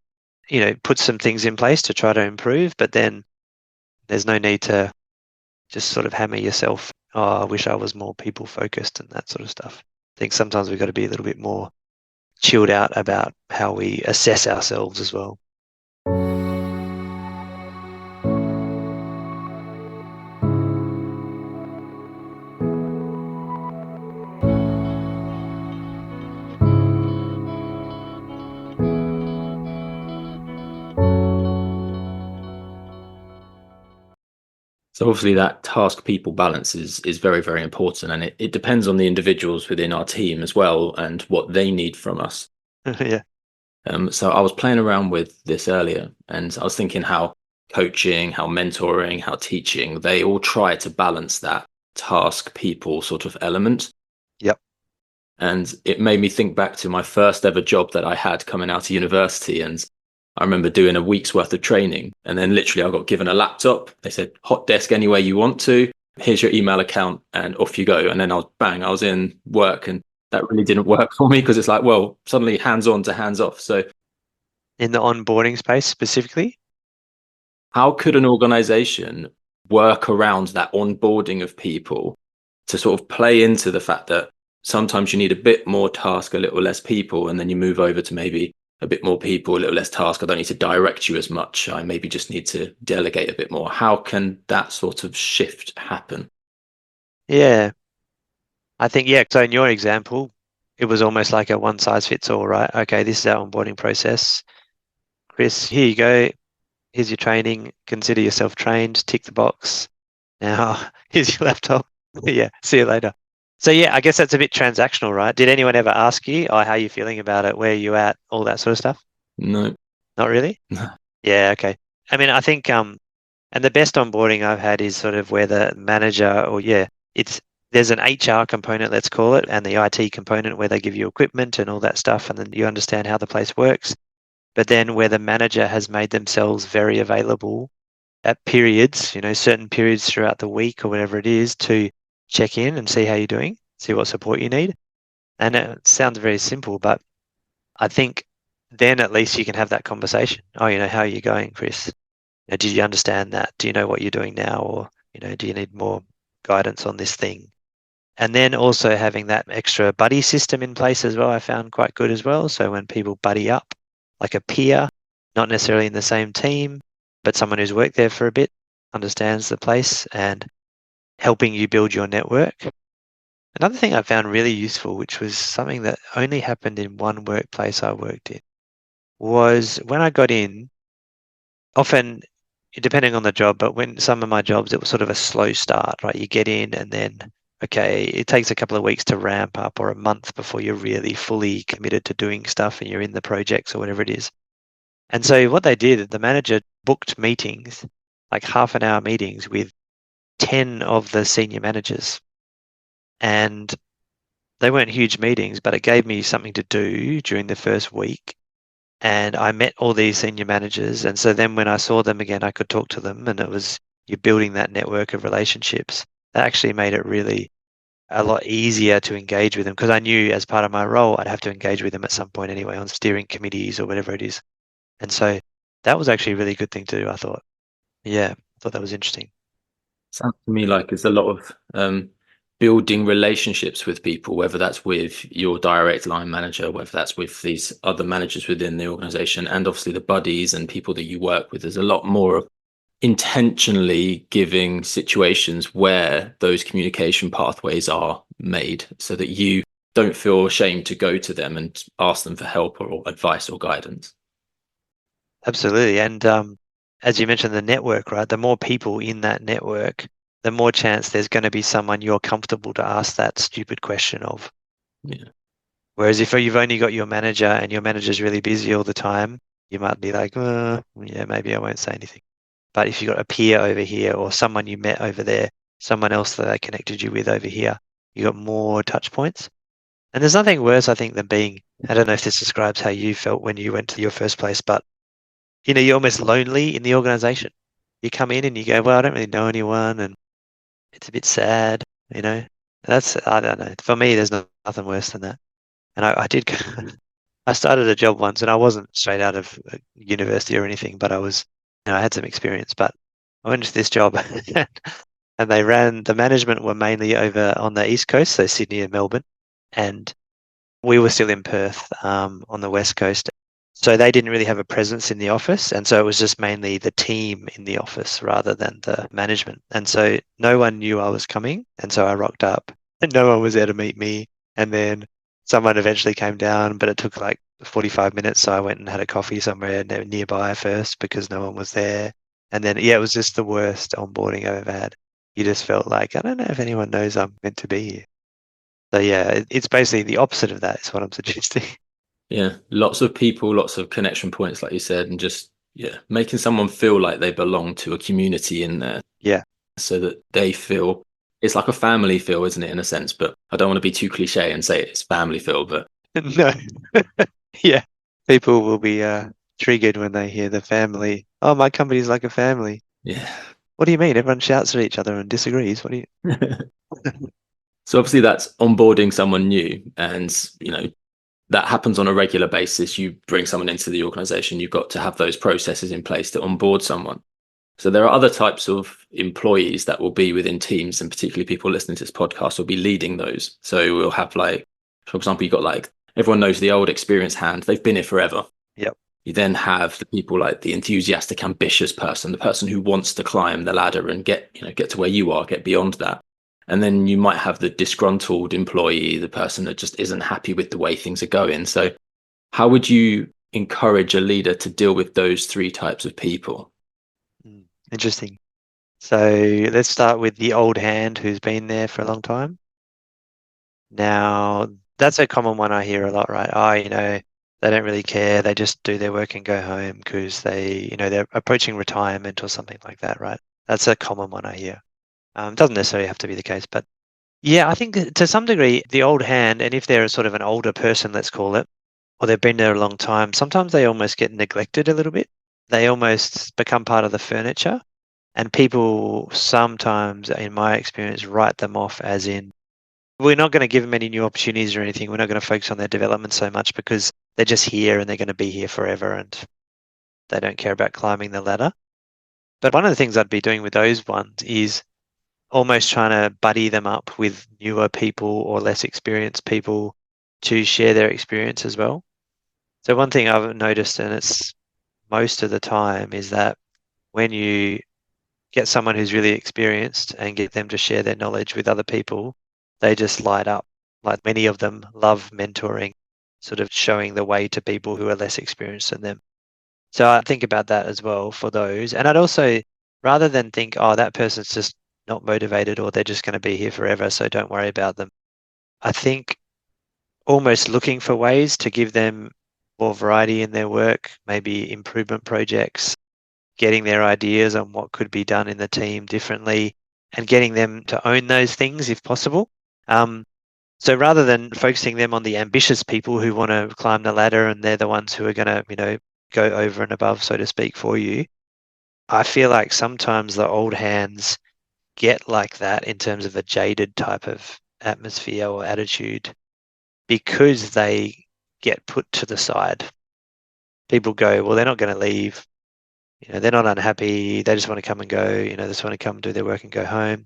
put some things in place to try to improve, but then there's no need to just sort of hammer yourself. Oh, I wish I was more people focused and that sort of stuff. I think sometimes we've got to be a little bit more chilled out about how we assess ourselves as well. So obviously that task people balance is very, very important. And it depends on the individuals within our team as well and what they need from us. Yeah. So I was playing around with this earlier, and I was thinking how coaching, how mentoring, how teaching, they all try to balance that task people sort of element. Yep. And it made me think back to my first ever job that I had coming out of university. And I remember doing a week's worth of training, and then literally I got given a laptop. They said, hot desk anywhere you want to. Here's your email account, and off you go. And then I was in work, and that really didn't work for me, because it's like, well, suddenly hands on to hands off. So In the onboarding space specifically? how could an organization work around that onboarding of people to sort of play into the fact that sometimes you need a bit more task, a little less people, and then you move over to maybe a bit more people, a little less task. I don't need to direct you as much. I maybe just need to delegate a bit more. How can that sort of shift happen? Yeah. I think, yeah. So in your example, it was almost like a one size fits all, right? Okay, this is our onboarding process. Chris, here you go. Here's your training. Consider yourself trained. Tick the box. Now, here's your laptop. Yeah, see you later. So yeah, I guess that's a bit transactional, right? Did anyone ever ask you, oh, how are you feeling about it? Where are you at? All that sort of stuff? No. Not really? No. Yeah, okay. I mean, I think and the best onboarding I've had is sort of where the manager, or yeah, there's an HR component, let's call it, and the IT component where they give you equipment and all that stuff, and then you understand how the place works. But then where the manager has made themselves very available at periods, certain periods throughout the week or whatever it is, to check in and see how you're doing, see what support you need. And it sounds very simple, but I think then at least you can have that conversation. Oh, how are you going, Chris? Did you understand that? Do you know what you're doing now? Or, do you need more guidance on this thing? And then also having that extra buddy system in place as well, I found quite good as well. So when people buddy up, like a peer, not necessarily in the same team, but someone who's worked there for a bit, understands the place, and helping you build your network. Another thing I found really useful, which was something that only happened in one workplace I worked in, was when I got in, often depending on the job, but when some of my jobs, it was sort of a slow start, right? You get in and then, okay, it takes a couple of weeks to ramp up, or a month before you're really fully committed to doing stuff and you're in the projects or whatever it is. And so what they did, the manager booked meetings, like half an hour meetings with 10 of the senior managers. And they weren't huge meetings, but it gave me something to do during the first week. And I met all these senior managers. And so then when I saw them again, I could talk to them, and it was you're building that network of relationships. That actually made it really a lot easier to engage with them, because I knew as part of my role, I'd have to engage with them at some point anyway on steering committees or whatever it is. And so that was actually a really good thing to do, I thought. Yeah, I thought that was interesting. Sounds to me like it's a lot of building relationships with people, whether that's with your direct line manager, whether that's with these other managers within the organization, and obviously the buddies and people that you work with. There's a lot more of intentionally giving situations where those communication pathways are made, so that you don't feel ashamed to go to them and ask them for help or advice or guidance. Absolutely. And as you mentioned, the network, right? The more people in that network, the more chance there's going to be someone you're comfortable to ask that stupid question of. Yeah. Whereas if you've only got your manager and your manager's really busy all the time, you might be like, yeah, maybe I won't say anything. But if you've got a peer over here or someone you met over there, someone else that they connected you with over here, you got more touch points. And there's nothing worse, I think, than being, I don't know if this describes how you felt when you went to your first place, but you're almost lonely in the organization. You come in and you go, well, I don't really know anyone, and it's a bit sad, you know. That's, I don't know. For me, there's nothing worse than that. And I did, I started a job once, and I wasn't straight out of university or anything, but I had some experience. But I went to this job, and the management were mainly over on the East Coast, so Sydney and Melbourne, and we were still in Perth, on the West Coast. So they didn't really have a presence in the office. And so it was just mainly the team in the office rather than the management. And so no one knew I was coming. And so I rocked up and no one was there to meet me. And then someone eventually came down, but it took like 45 minutes. So I went and had a coffee somewhere nearby first because no one was there. And then, yeah, it was just the worst onboarding I've ever had. You just felt like, I don't know if anyone knows I'm meant to be here. So yeah, it's basically the opposite of that is what I'm suggesting. Yeah, lots of people, lots of connection points, like you said, and just making someone feel like they belong to a community in there. Yeah. So that they feel it's like a family feel, isn't it, in a sense? But I don't want to be too cliche and say it's family feel, but No. Yeah. People will be triggered when they hear the family. Oh, my company's like a family. yeah. What do you mean? Everyone shouts at each other and disagrees. What do you? So obviously that's onboarding someone new, and that happens on a regular basis. You bring someone into the organization, you've got to have those processes in place to onboard someone. So there are other types of employees that will be within teams, and particularly people listening to this podcast will be leading those. So we'll have, like, for example, you've got, like, everyone knows the old experienced hand. They've been here forever. Yep. You then have the people like the enthusiastic, ambitious person, the person who wants to climb the ladder and get to where you are, get beyond that. And then you might have the disgruntled employee, the person that just isn't happy with the way things are going. So how would you encourage a leader to deal with those three types of people? Interesting. So let's start with the old hand who's been there for a long time. Now, that's a common one I hear a lot, right? Oh, they don't really care. They just do their work and go home because they're approaching retirement or something like that, right? That's a common one I hear. Doesn't necessarily have to be the case, but yeah, I think that to some degree, the old hand, and if they're sort of an older person, let's call it, or they've been there a long time, sometimes they almost get neglected a little bit. They almost become part of the furniture, and people sometimes, in my experience, write them off as in, we're not going to give them any new opportunities or anything. We're not going to focus on their development so much because they're just here and they're going to be here forever and they don't care about climbing the ladder. But one of the things I'd be doing with those ones is almost trying to buddy them up with newer people or less experienced people to share their experience as well. So one thing I've noticed, and it's most of the time, is that when you get someone who's really experienced and get them to share their knowledge with other people, they just light up. Like many of them love mentoring, sort of showing the way to people who are less experienced than them. So I think about that as well for those. And I'd also, rather than think, oh, that person's just not motivated or they're just going to be here forever, so don't worry about them. I think almost looking for ways to give them more variety in their work, maybe improvement projects, getting their ideas on what could be done in the team differently, and getting them to own those things if possible. So rather than focusing them on the ambitious people who want to climb the ladder and they're the ones who are going to, go over and above, so to speak, for you, I feel like sometimes the old hands get like that in terms of a jaded type of atmosphere or attitude because they get put to the side. People go, well, they're not going to leave. They're not unhappy. They just want to come and go. They just want to come and do their work and go home.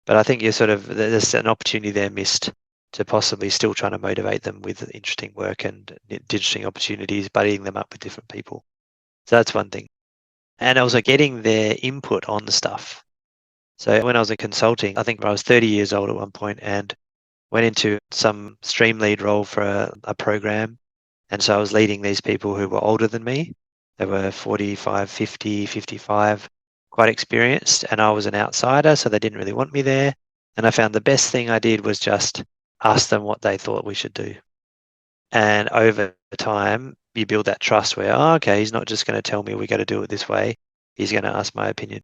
But I think there's an opportunity there missed to possibly still trying to motivate them with interesting work and interesting opportunities, buddying them up with different people. So that's one thing. And also getting their input on the stuff. So when I was in consulting, I think I was 30 years old at one point, and went into some stream lead role for a program. And so I was leading these people who were older than me. They were 45, 50, 55, quite experienced. And I was an outsider, so they didn't really want me there. And I found the best thing I did was just ask them what they thought we should do. And over time, you build that trust where, oh, okay, he's not just going to tell me we got to do it this way. He's going to ask my opinion.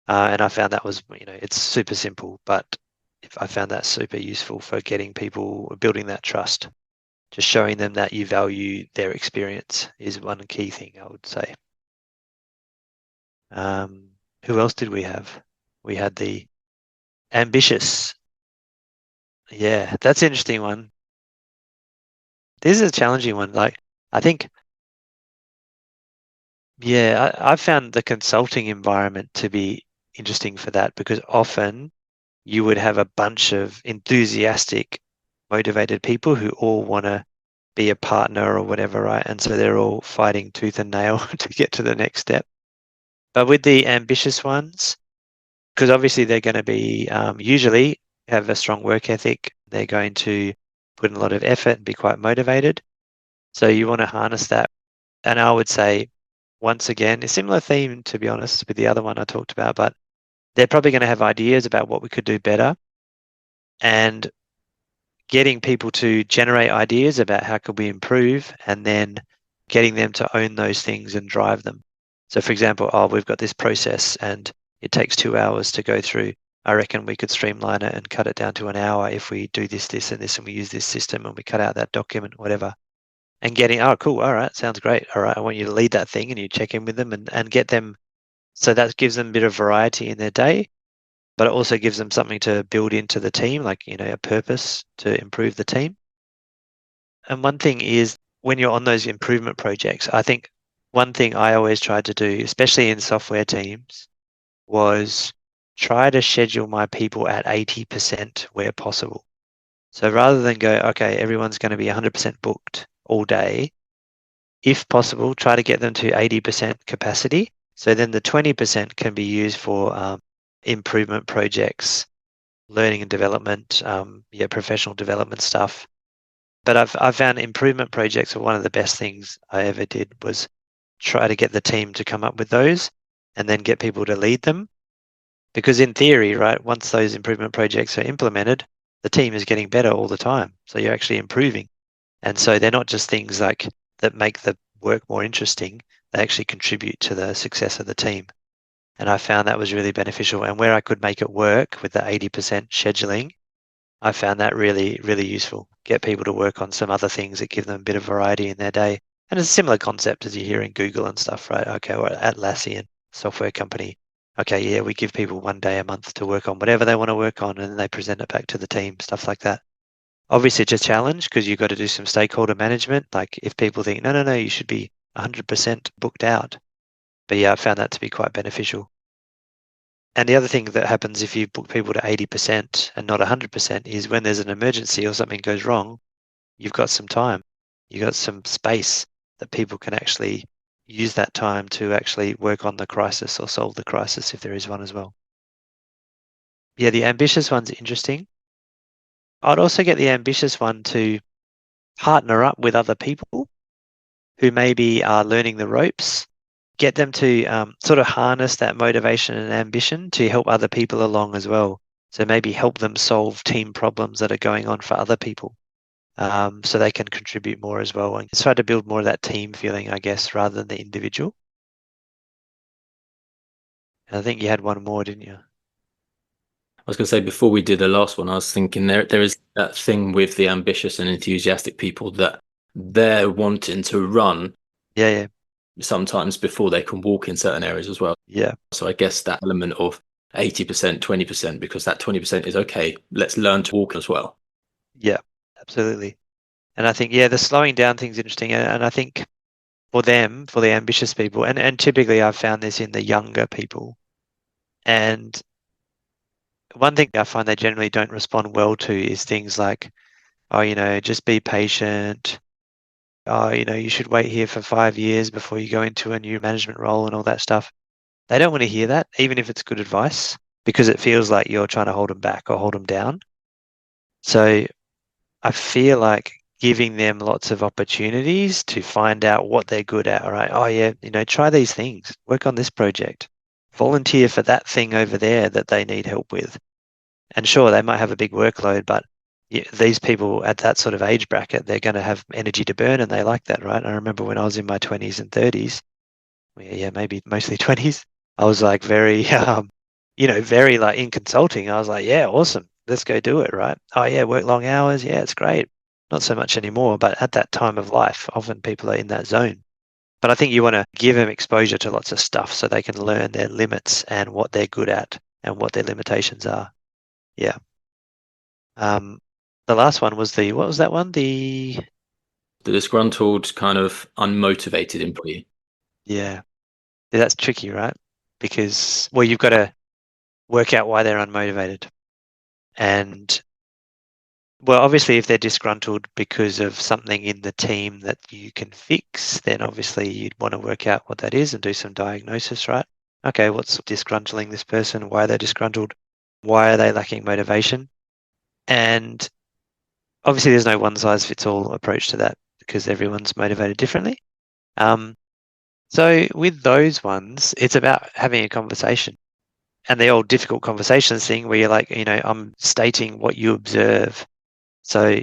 And I found that was, it's super simple, but I found that super useful for getting people, building that trust. Just showing them that you value their experience is one key thing, I would say. Who else did we have? We had the ambitious. Yeah, that's an interesting one. This is a challenging one. Like, I think, yeah, I found the consulting environment to be interesting for that because often you would have a bunch of enthusiastic, motivated people who all want to be a partner or whatever, right? And so they're all fighting tooth and nail to get to the next step. But with the ambitious ones, because obviously they're going to be usually have a strong work ethic, they're going to put in a lot of effort and be quite motivated. So you want to harness that. And I would say, once again, a similar theme, to be honest, with the other one I talked about, but they're probably going to have ideas about what we could do better. And getting people to generate ideas about how could we improve and then getting them to own those things and drive them. So for example, we've got this process and it takes 2 hours to go through. I reckon we could streamline it and cut it down to an hour if we do this, this, and this, and we use this system and we cut out that document, whatever. And getting, oh, cool, all right, sounds great. All right, I want you to lead that thing and you check in with them and get them. So that gives them a bit of variety in their day, but it also gives them something to build into the team, like, a purpose to improve the team. And one thing is when you're on those improvement projects, I think one thing I always tried to do, especially in software teams, was try to schedule my people at 80% where possible. So rather than go, okay, everyone's going to be 100% booked all day, if possible, try to get them to 80% capacity. So then the 20% can be used for improvement projects, learning and development, professional development stuff. But I've found improvement projects are one of the best things I ever did was try to get the team to come up with those and then get people to lead them. Because in theory, right, once those improvement projects are implemented, the team is getting better all the time. So you're actually improving. And so they're not just things like that make the work more interesting, they actually contribute to the success of the team. And I found that was really beneficial. And where I could make it work with the 80% scheduling, I found that really, really useful. Get people to work on some other things that give them a bit of variety in their day. And it's a similar concept as you hear in Google and stuff, right? Okay, or Atlassian software company. Okay, yeah, we give people 1 day a month to work on whatever they want to work on and then they present it back to the team, stuff like that. Obviously, it's a challenge because you've got to do some stakeholder management. Like if people think, no, you should be 100% booked out. But yeah, I found that to be quite beneficial. And the other thing that happens if you book people to 80% and not 100% is when there's an emergency or something goes wrong, you've got some time. You've got some space that people can actually use that time to actually work on the crisis or solve the crisis if there is one as well. Yeah, the ambitious one's interesting. I'd also get the ambitious one to partner up with other people who maybe are learning the ropes, get them to sort of harness that motivation and ambition to help other people along as well. So maybe help them solve team problems that are going on for other people so they can contribute more as well. And try to build more of that team feeling, I guess, rather than the individual. And I think you had one more, didn't you? I was going to say before we did the last one, I was thinking there is that thing with the ambitious and enthusiastic people that they're wanting to run Yeah. sometimes before they can walk in certain areas as well. Yeah. So I guess that element of 80%, 20%, because that 20% is okay, let's learn to walk as well. Yeah, absolutely. And I think, yeah, the slowing down thing's interesting. And I think for them, for the ambitious people, and typically I've found this in the younger people. And one thing I find they generally don't respond well to is things like, oh, just be patient. Oh, you should wait here for 5 years before you go into a new management role and all that stuff. They don't want to hear that, even if it's good advice, because it feels like you're trying to hold them back or hold them down. So I feel like giving them lots of opportunities to find out what they're good at. All right. Oh, yeah, try these things, work on this project, volunteer for that thing over there that they need help with. And sure, they might have a big workload, but these people at that sort of age bracket, they're going to have energy to burn and they like that, right? I remember when I was in my 20s and 30s, yeah, maybe mostly 20s, I was like very, very like in consulting. I was like, yeah, awesome. Let's go do it, right? Oh, yeah, work long hours. Yeah, it's great. Not so much anymore, but at that time of life, often people are in that zone. But I think you want to give them exposure to lots of stuff so they can learn their limits and what they're good at and what their limitations are. Yeah. The last one was what was that one? The disgruntled, kind of unmotivated employee. Yeah, that's tricky, right? Because, well, you've got to work out why they're unmotivated. And, well, obviously, if they're disgruntled because of something in the team that you can fix, then obviously you'd want to work out what that is and do some diagnosis, right? Okay, what's disgruntling this person? Why are they disgruntled? Why are they lacking motivation? And obviously, there's no one size fits all approach to that because everyone's motivated differently. So with those ones, it's about having a conversation. And the old difficult conversations thing where you're like, I'm stating what you observe. So,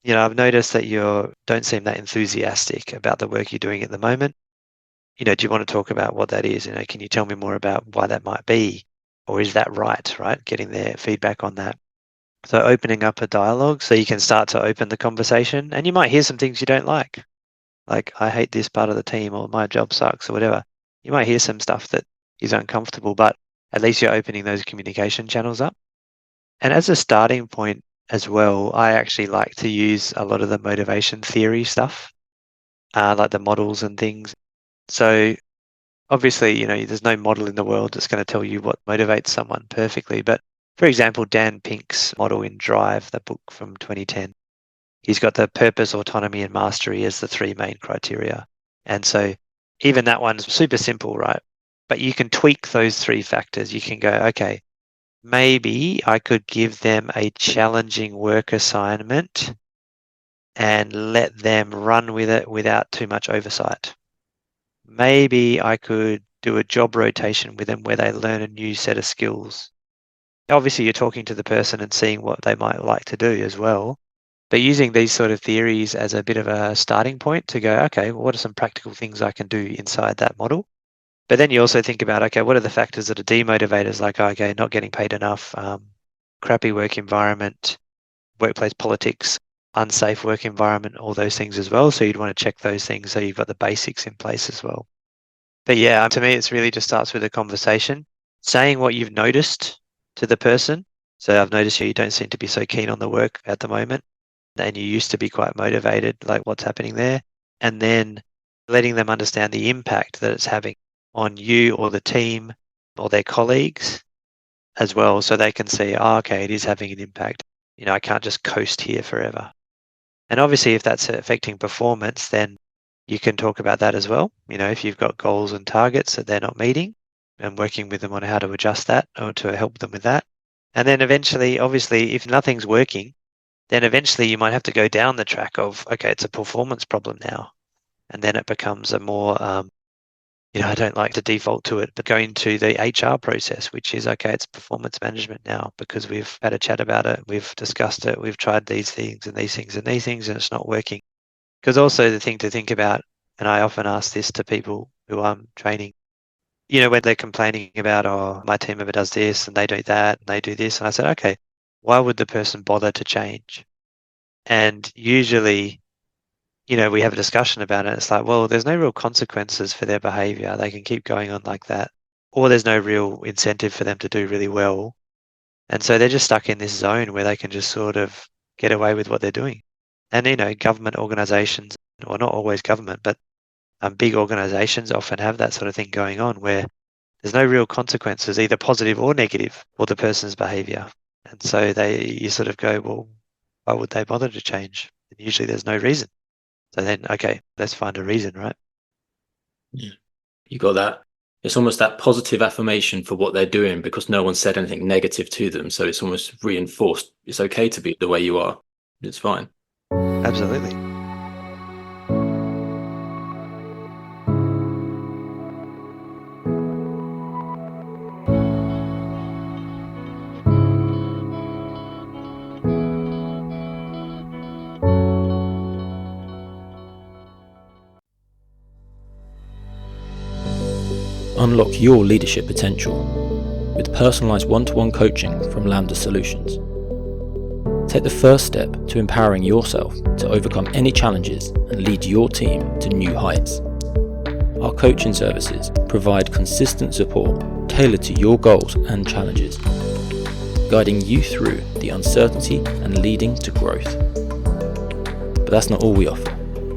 I've noticed that you don't seem that enthusiastic about the work you're doing at the moment. Do you want to talk about what that is? Can you tell me more about why that might be? Or is that right? Getting their feedback on that. So opening up a dialogue so you can start to open the conversation and you might hear some things you don't like I hate this part of the team or my job sucks or whatever. You might hear some stuff that is uncomfortable, but at least you're opening those communication channels up. And as a starting point as well, I actually like to use a lot of the motivation theory stuff, like the models and things. So obviously, there's no model in the world that's going to tell you what motivates someone perfectly. But for example, Dan Pink's model in Drive, the book from 2010, he's got the purpose, autonomy, and mastery as the three main criteria. And so even that one's super simple, right? But you can tweak those three factors. You can go, okay, maybe I could give them a challenging work assignment and let them run with it without too much oversight. Maybe I could do a job rotation with them where they learn a new set of skills. Obviously, you're talking to the person and seeing what they might like to do as well. But using these sort of theories as a bit of a starting point to go, okay, well, what are some practical things I can do inside that model? But then you also think about, okay, what are the factors that are demotivators, like, okay, not getting paid enough, crappy work environment, workplace politics, unsafe work environment, all those things as well. So you'd want to check those things so you've got the basics in place as well. But yeah, to me, it's really just starts with a conversation, saying what you've noticed to the person. So I've noticed you don't seem to be so keen on the work at the moment, and you used to be quite motivated, like what's happening there. And then letting them understand the impact that it's having on you or the team or their colleagues as well. So they can see, oh, okay, it is having an impact. I can't just coast here forever. And obviously, if that's affecting performance, then you can talk about that as well. If you've got goals and targets that they're not meeting and working with them on how to adjust that or to help them with that. And then eventually, obviously, if nothing's working, then eventually you might have to go down the track of, okay, it's a performance problem now. And then it becomes a more, I don't like to default to it, but going to the HR process, which is, okay, it's performance management now because we've had a chat about it, we've discussed it, we've tried these things and these things and these things, and it's not working. Because also the thing to think about, and I often ask this to people who I'm training, when they're complaining about, oh, my team member does this and they do that and they do this. And I said, okay, why would the person bother to change? And usually, we have a discussion about it. It's like, well, there's no real consequences for their behavior. They can keep going on like that. Or there's no real incentive for them to do really well. And so they're just stuck in this zone where they can just sort of get away with what they're doing. And, government organizations, or not always government, but big organizations often have that sort of thing going on where there's no real consequences, either positive or negative, for the person's behavior. And so you sort of go, well, why would they bother to change? And usually there's no reason. So then, okay, let's find a reason, right? Yeah. You got that. It's almost that positive affirmation for what they're doing because no one said anything negative to them. So it's almost reinforced. It's okay to be the way you are. It's fine. Absolutely. Unlock your leadership potential with personalised one-to-one coaching from Lambda Solutions. Take the first step to empowering yourself to overcome any challenges and lead your team to new heights. Our coaching services provide consistent support tailored to your goals and challenges, guiding you through the uncertainty and leading to growth. But that's not all we offer.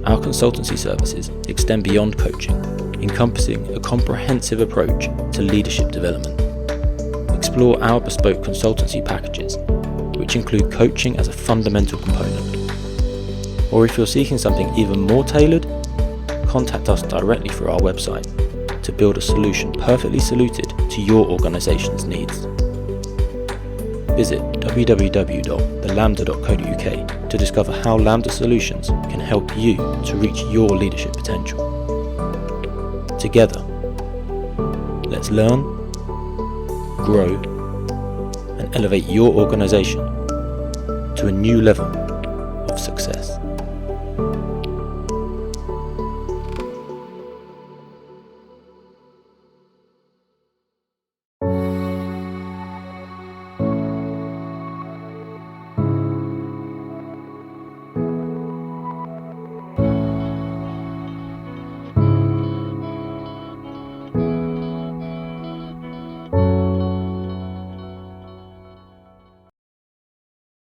Our consultancy services extend beyond coaching, encompassing a comprehensive approach to leadership development. Explore our bespoke consultancy packages, which include coaching as a fundamental component. Or if you're seeking something even more tailored, contact us directly through our website to build a solution perfectly suited to your organization's needs. Visit www.thelambda.co.uk to discover how Lambda Solutions can help you to reach your leadership potential. Together, let's learn, grow, and elevate your organization to a new level of success.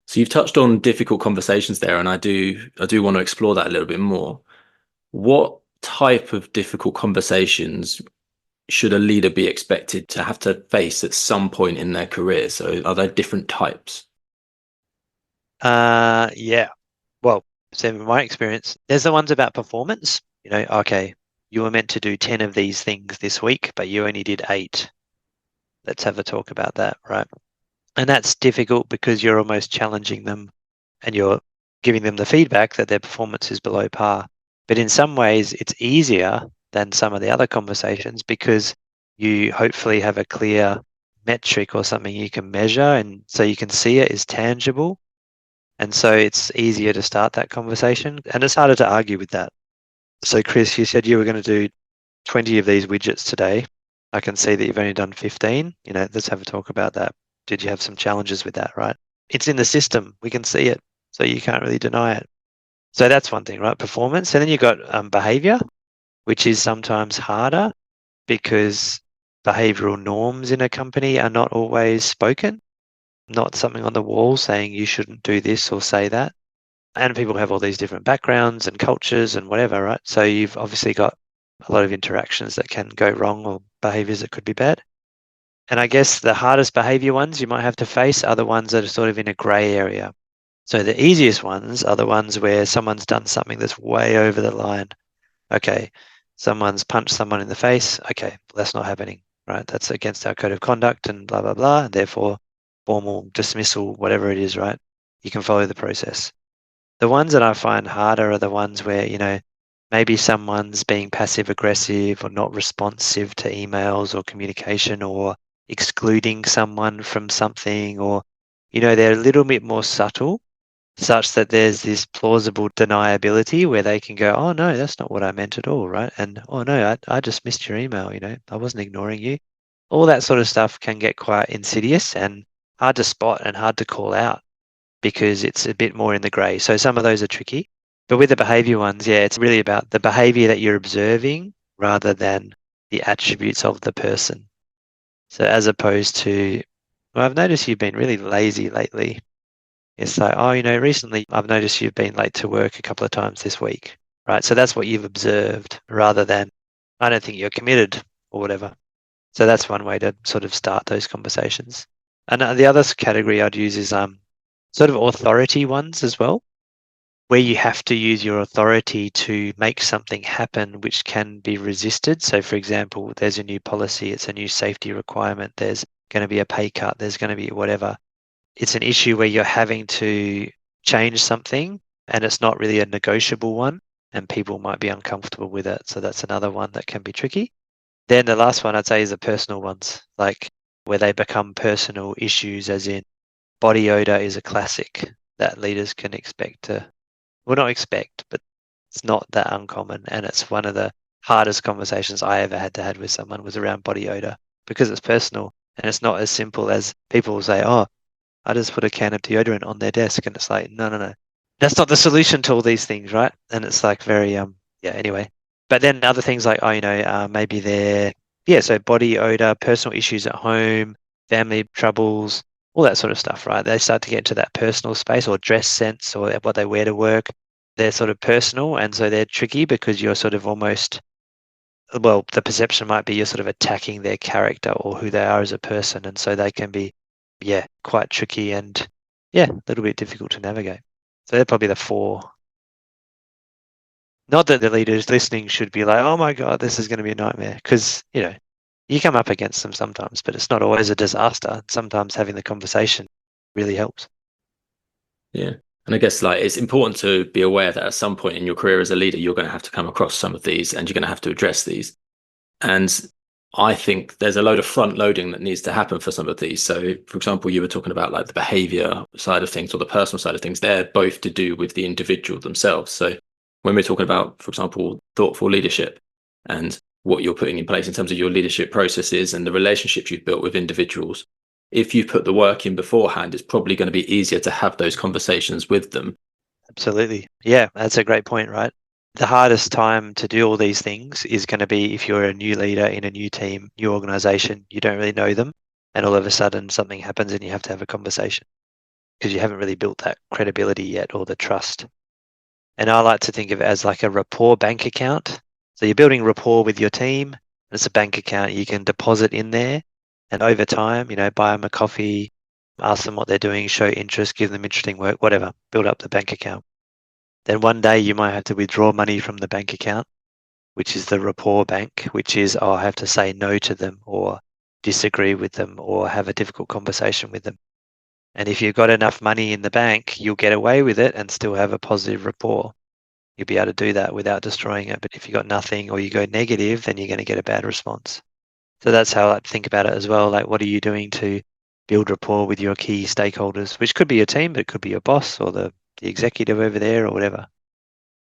So you've touched on difficult conversations there, and I do want to explore that a little bit more. What type of difficult conversations should a leader be expected to have to face at some point in their career? So are there different types? Yeah. Well, so in my experience, there's the ones about performance. Okay, you were meant to do 10 of these things this week, but you only did 8. Let's have a talk about that, right? And that's difficult because you're almost challenging them and you're giving them the feedback that their performance is below par. But in some ways, it's easier than some of the other conversations because you hopefully have a clear metric or something you can measure, and so you can see it is tangible. And so it's easier to start that conversation, and it's harder to argue with that. So Chris, you said you were going to do 20 of these widgets today. I can see that you've only done 15. Let's have a talk about that. Did you have some challenges with that, right? It's in the system. We can see it. So you can't really deny it. So that's one thing, right? Performance. And then you've got behavior, which is sometimes harder because behavioral norms in a company are not always spoken, not something on the wall saying you shouldn't do this or say that. And people have all these different backgrounds and cultures and whatever, right? So you've obviously got a lot of interactions that can go wrong or behaviors that could be bad. And I guess the hardest behavior ones you might have to face are the ones that are sort of in a gray area. So the easiest ones are the ones where someone's done something that's way over the line. Okay, someone's punched someone in the face. Okay, that's not happening, right? That's against our code of conduct and blah, blah, blah. And therefore, formal dismissal, whatever it is, right? You can follow the process. The ones that I find harder are the ones where, maybe someone's being passive aggressive or not responsive to emails or communication or excluding someone from something, or, they're a little bit more subtle, such that there's this plausible deniability where they can go, oh, no, that's not what I meant at all, right? And, oh, no, I just missed your email, I wasn't ignoring you. All that sort of stuff can get quite insidious and hard to spot and hard to call out because it's a bit more in the grey. So some of those are tricky. But with the behavior ones, yeah, it's really about the behavior that you're observing rather than the attributes of the person. So as opposed to, well, I've noticed you've been really lazy lately. It's like, oh, recently I've noticed you've been late to work a couple of times this week, right? So that's what you've observed rather than, I don't think you're committed or whatever. So that's one way to sort of start those conversations. And the other category I'd use is sort of authority ones as well, where you have to use your authority to make something happen which can be resisted. So for example, there's a new policy, it's a new safety requirement, there's going to be a pay cut, there's going to be whatever. It's an issue where you're having to change something and it's not really a negotiable one, and people might be uncomfortable with it. So that's another one that can be tricky. Then the last one I'd say is the personal ones, like where they become personal issues, as in body odor is a classic that leaders can expect to, well, not expect, but it's not that uncommon. And it's one of the hardest conversations I ever had to have with someone was around body odor because it's personal and it's not as simple as people will say, oh, I just put a can of deodorant on their desk. And it's like, no, no, no. That's not the solution to all these things, right? And it's like very, yeah, anyway. But then other things like, oh, maybe they're, yeah, so body odor, personal issues at home, family troubles, all that sort of stuff, right? They start to get into that personal space or dress sense or what they wear to work. They're sort of personal. And so they're tricky because you're sort of almost, well, the perception might be you're sort of attacking their character or who they are as a person. And so they can be, yeah, quite tricky and, yeah, a little bit difficult to navigate. So they're probably the four. Not that the leaders listening should be like, oh my God, this is going to be a nightmare. Because, you come up against them sometimes, but it's not always a disaster. Sometimes having the conversation really helps. Yeah. And I guess like it's important to be aware that at some point in your career as a leader, you're going to have to come across some of these and you're going to have to address these. And I think there's a load of front loading that needs to happen for some of these. So, for example, you were talking about like the behavior side of things or the personal side of things. They're both to do with the individual themselves. So, when we're talking about, for example, thoughtful leadership and what you're putting in place in terms of your leadership processes and the relationships you've built with individuals, if you put the work in beforehand, it's probably going to be easier to have those conversations with them. Absolutely. Yeah, that's a great point, right? The hardest time to do all these things is going to be if you're a new leader in a new team, new organization, you don't really know them, and all of a sudden something happens and you have to have a conversation because you haven't really built that credibility yet or the trust. And I like to think of it as like a rapport bank account. So you're building rapport with your team, and it's a bank account you can deposit in there. And over time, buy them a coffee, ask them what they're doing, show interest, give them interesting work, whatever, build up the bank account. Then one day you might have to withdraw money from the bank account, which is the rapport bank, which is, oh, I have to say no to them or disagree with them or have a difficult conversation with them. And if you've got enough money in the bank, you'll get away with it and still have a positive rapport. You'll be able to do that without destroying it. But if you've got nothing or you go negative, then you're going to get a bad response. So that's how I think about it as well. Like, what are you doing to build rapport with your key stakeholders, which could be your team, but it could be your boss or the executive over there or whatever.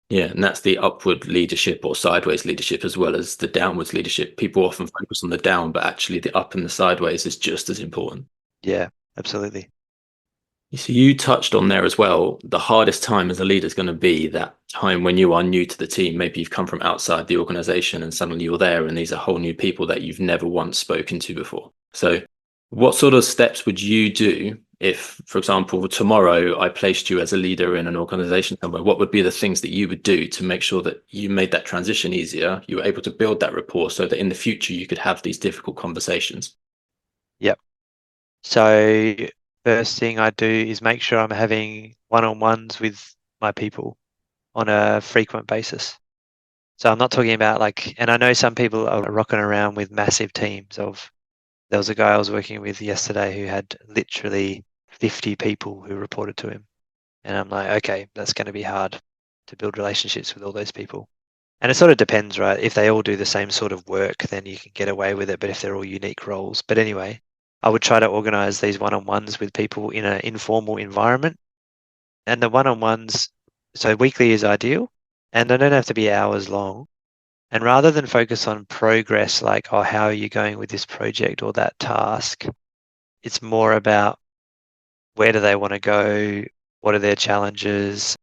Yeah, and that's the upward leadership or sideways leadership as well as the downwards leadership. People often focus on the down, but actually the up and the sideways is just as important. Yeah, absolutely. So you touched on there as well. The hardest time as a leader is going to be that time when you are new to the team. Maybe you've come from outside the organization and suddenly you're there and these are whole new people that you've never once spoken to before. So what sort of steps would you do if, for example, tomorrow I placed you as a leader in an organization somewhere? What would be the things that you would do to make sure that you made that transition easier? You were able to build that rapport so that in the future you could have these difficult conversations. Yep. So first thing I do is make sure I'm having one-on-ones with my people on a frequent basis. So I'm not talking about and I know some people are rocking around with massive teams there was a guy I was working with yesterday who had literally 50 people who reported to him. And I'm like, okay, that's going to be hard to build relationships with all those people. And it sort of depends, right? If they all do the same sort of work, then you can get away with it. But if they're all unique roles. But anyway, I would try to organize these one-on-ones with people in an informal environment. And the one-on-ones, so weekly is ideal. And they don't have to be hours long. And rather than focus on progress, like, oh, how are you going with this project or that task? It's more about where do they want to go? What are their challenges?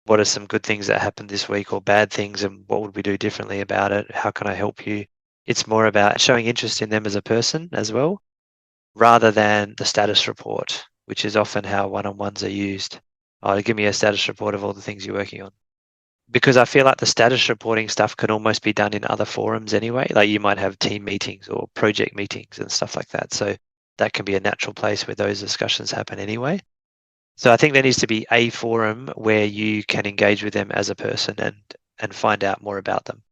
What are some good things that happened this week or bad things? And what would we do differently about it? How can I help you? It's more about showing interest in them as a person as well, rather than the status report, which is often how one-on-ones are used. Oh, give me a status report of all the things you're working on. Because I feel like the status reporting stuff can almost be done in other forums anyway. Like you might have team meetings or project meetings and stuff like that. So that can be a natural place where those discussions happen anyway. So I think there needs to be a forum where you can engage with them as a person and find out more about them.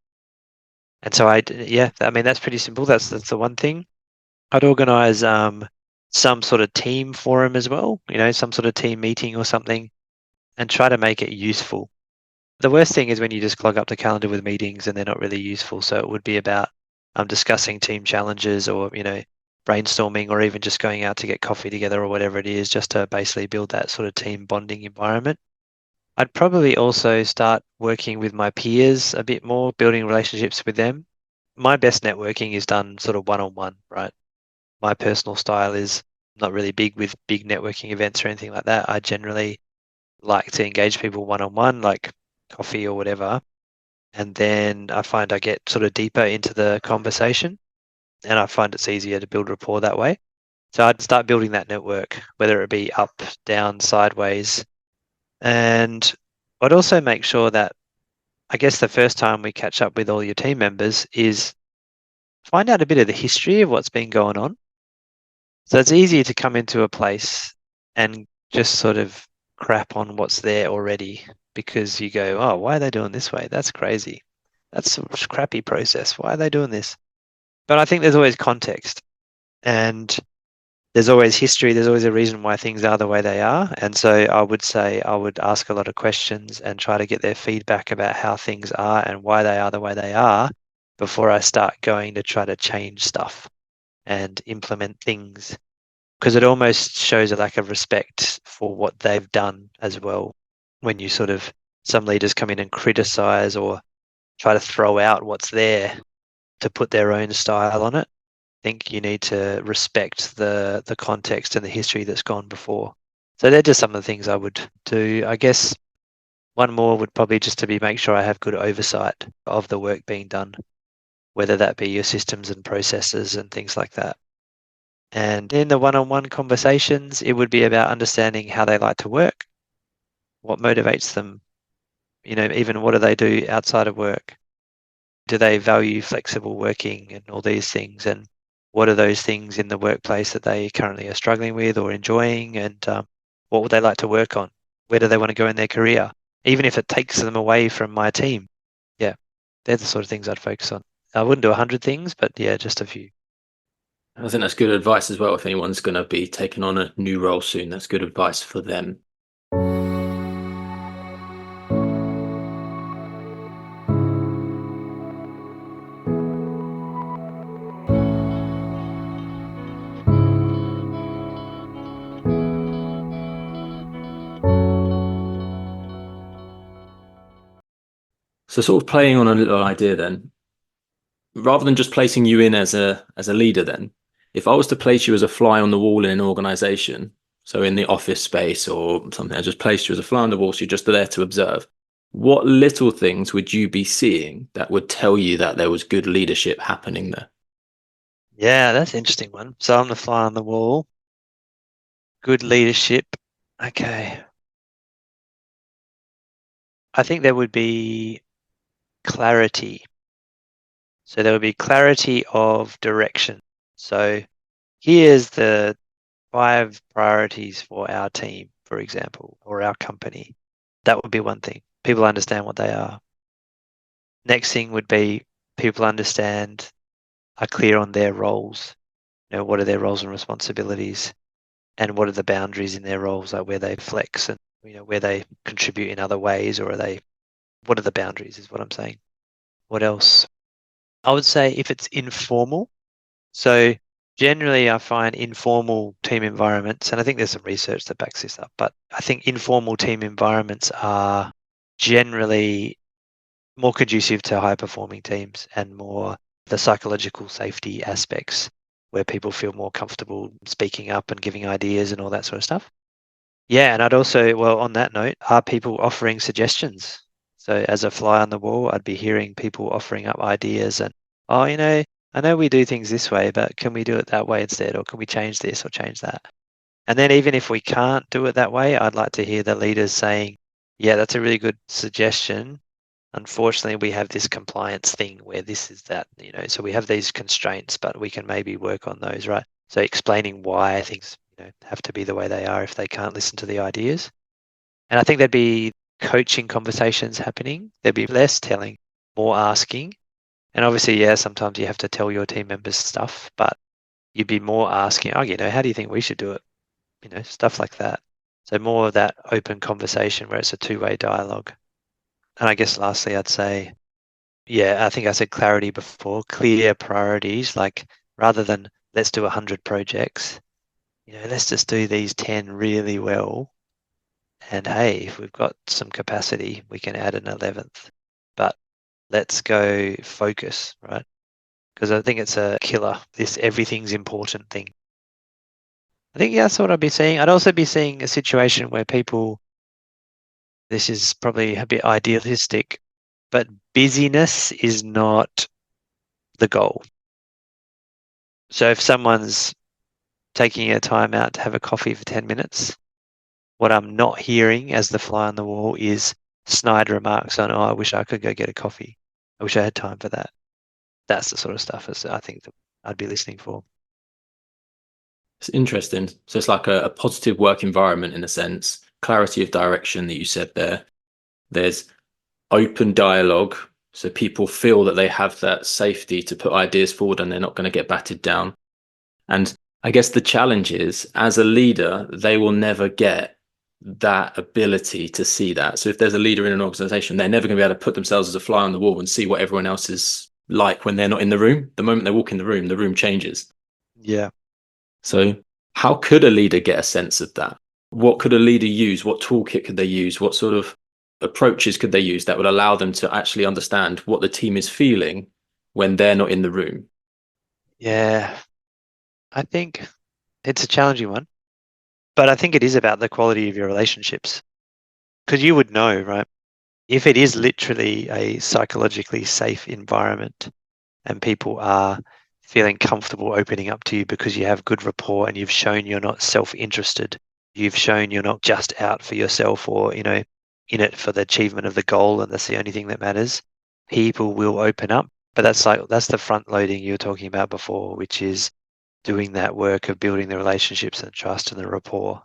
And so that's pretty simple. That's the one thing. I'd organize some sort of team forum as well, some sort of team meeting or something and try to make it useful. The worst thing is when you just clog up the calendar with meetings and they're not really useful. So it would be about discussing team challenges or, brainstorming or even just going out to get coffee together or whatever it is, just to basically build that sort of team bonding environment. I'd probably also start working with my peers a bit more, building relationships with them. My best networking is done sort of one-on-one, right? My personal style is not really big with big networking events or anything like that. I generally like to engage people one-on-one, like coffee or whatever. And then I find I get sort of deeper into the conversation and I find it's easier to build rapport that way. So I'd start building that network, whether it be up, down, sideways. And I'd also make sure that I guess the first time we catch up with all your team members is find out a bit of the history of what's been going on. So it's easier to come into a place and just sort of crap on what's there already because you go, oh, why are they doing this way? That's crazy. That's a crappy process. Why are they doing this? But I think there's always context and there's always history. There's always a reason why things are the way they are. And so I would say I would ask a lot of questions and try to get their feedback about how things are and why they are the way they are before I start going to try to change stuff and implement things. Because it almost shows a lack of respect for what they've done as well. When you sort of, some leaders come in and criticize or try to throw out what's there to put their own style on it. I think you need to respect the context and the history that's gone before. So they're just some of the things I would do. I guess one more would probably just to be make sure I have good oversight of the work being done, whether that be your systems and processes and things like that. And in the one-on-one conversations, it would be about understanding how they like to work, what motivates them, even what do they do outside of work? Do they value flexible working and all these things? And what are those things in the workplace that they currently are struggling with or enjoying? And what would they like to work on? Where do they want to go in their career? Even if it takes them away from my team. Yeah, they're the sort of things I'd focus on. I wouldn't do 100 things, but yeah, just a few. I think that's good advice as well. If anyone's going to be taking on a new role soon, that's good advice for them. So sort of playing on a little idea then, rather than just placing you in as a leader then, if I was to place you as a fly on the wall in an organization, so in the office space or something, I just placed you as a fly on the wall, so you're just there to observe, what little things would you be seeing that would tell you that there was good leadership happening there? Yeah, that's an interesting one. So I'm the fly on the wall. Good leadership. Okay. I think there would be clarity. So there would be clarity of direction. So here's the 5 priorities for our team, for example, or our company. That would be one thing. People understand what they are. Next thing would be people are clear on their roles. What are their roles and responsibilities? And what are the boundaries in their roles, like where they flex and where they contribute in other ways, or what are the boundaries is what I'm saying. What else? I would say if it's informal. So generally I find informal team environments, and I think there's some research that backs this up, but I think informal team environments are generally more conducive to high performing teams and more the psychological safety aspects where people feel more comfortable speaking up and giving ideas and all that sort of stuff. Yeah, and I'd also, well, on that note, are people offering suggestions? So as a fly on the wall, I'd be hearing people offering up ideas and, oh, I know we do things this way, but can we do it that way instead? Or can we change this or change that? And then even if we can't do it that way, I'd like to hear the leaders saying, yeah, that's a really good suggestion. Unfortunately, we have this compliance thing where this is that, so we have these constraints, but we can maybe work on those, right? So explaining why things have to be the way they are if they can't listen to the ideas. And I think there'd be coaching conversations happening. There'd be less telling, more asking. And obviously, yeah, sometimes you have to tell your team members stuff, but you'd be more asking, oh, how do you think we should do it? Stuff like that. So more of that open conversation where it's a two-way dialogue. And I guess lastly, I'd say, I think I said clarity before, clear priorities, like rather than let's do 100 projects, let's just do these 10 really well. And hey, if we've got some capacity, we can add an 11th. But let's go focus, right? Because I think it's a killer, this everything's important thing. I think that's what I'd be seeing. I'd also be seeing a situation where people, this is probably a bit idealistic, but busyness is not the goal. So if someone's taking a time out to have a coffee for 10 minutes, what I'm not hearing as the fly on the wall is snide remarks on, I wish I could go get a coffee. I wish I had time for that. That's the sort of stuff I think that I'd be listening for. It's interesting. So it's like a positive work environment in a sense, clarity of direction that you said there. There's open dialogue. So people feel that they have that safety to put ideas forward and they're not going to get batted down. And I guess the challenge is, as a leader, they will never get that ability to see that. So if there's a leader in an organization, they're never going to be able to put themselves as a fly on the wall and see what everyone else is like when they're not in the room. The moment they walk in the room changes. Yeah. So how could a leader get a sense of that? What could a leader use? What toolkit could they use? What sort of approaches could they use that would allow them to actually understand what the team is feeling when they're not in the room? Yeah. I think it's a challenging one, but I think it is about the quality of your relationships. Because you would know, right? If it is literally a psychologically safe environment and people are feeling comfortable opening up to you because you have good rapport and you've shown you're not self-interested, you've shown you're not just out for yourself or, in it for the achievement of the goal and that's the only thing that matters, people will open up. But that's the front loading you were talking about before, which is doing that work of building the relationships and trust and the rapport.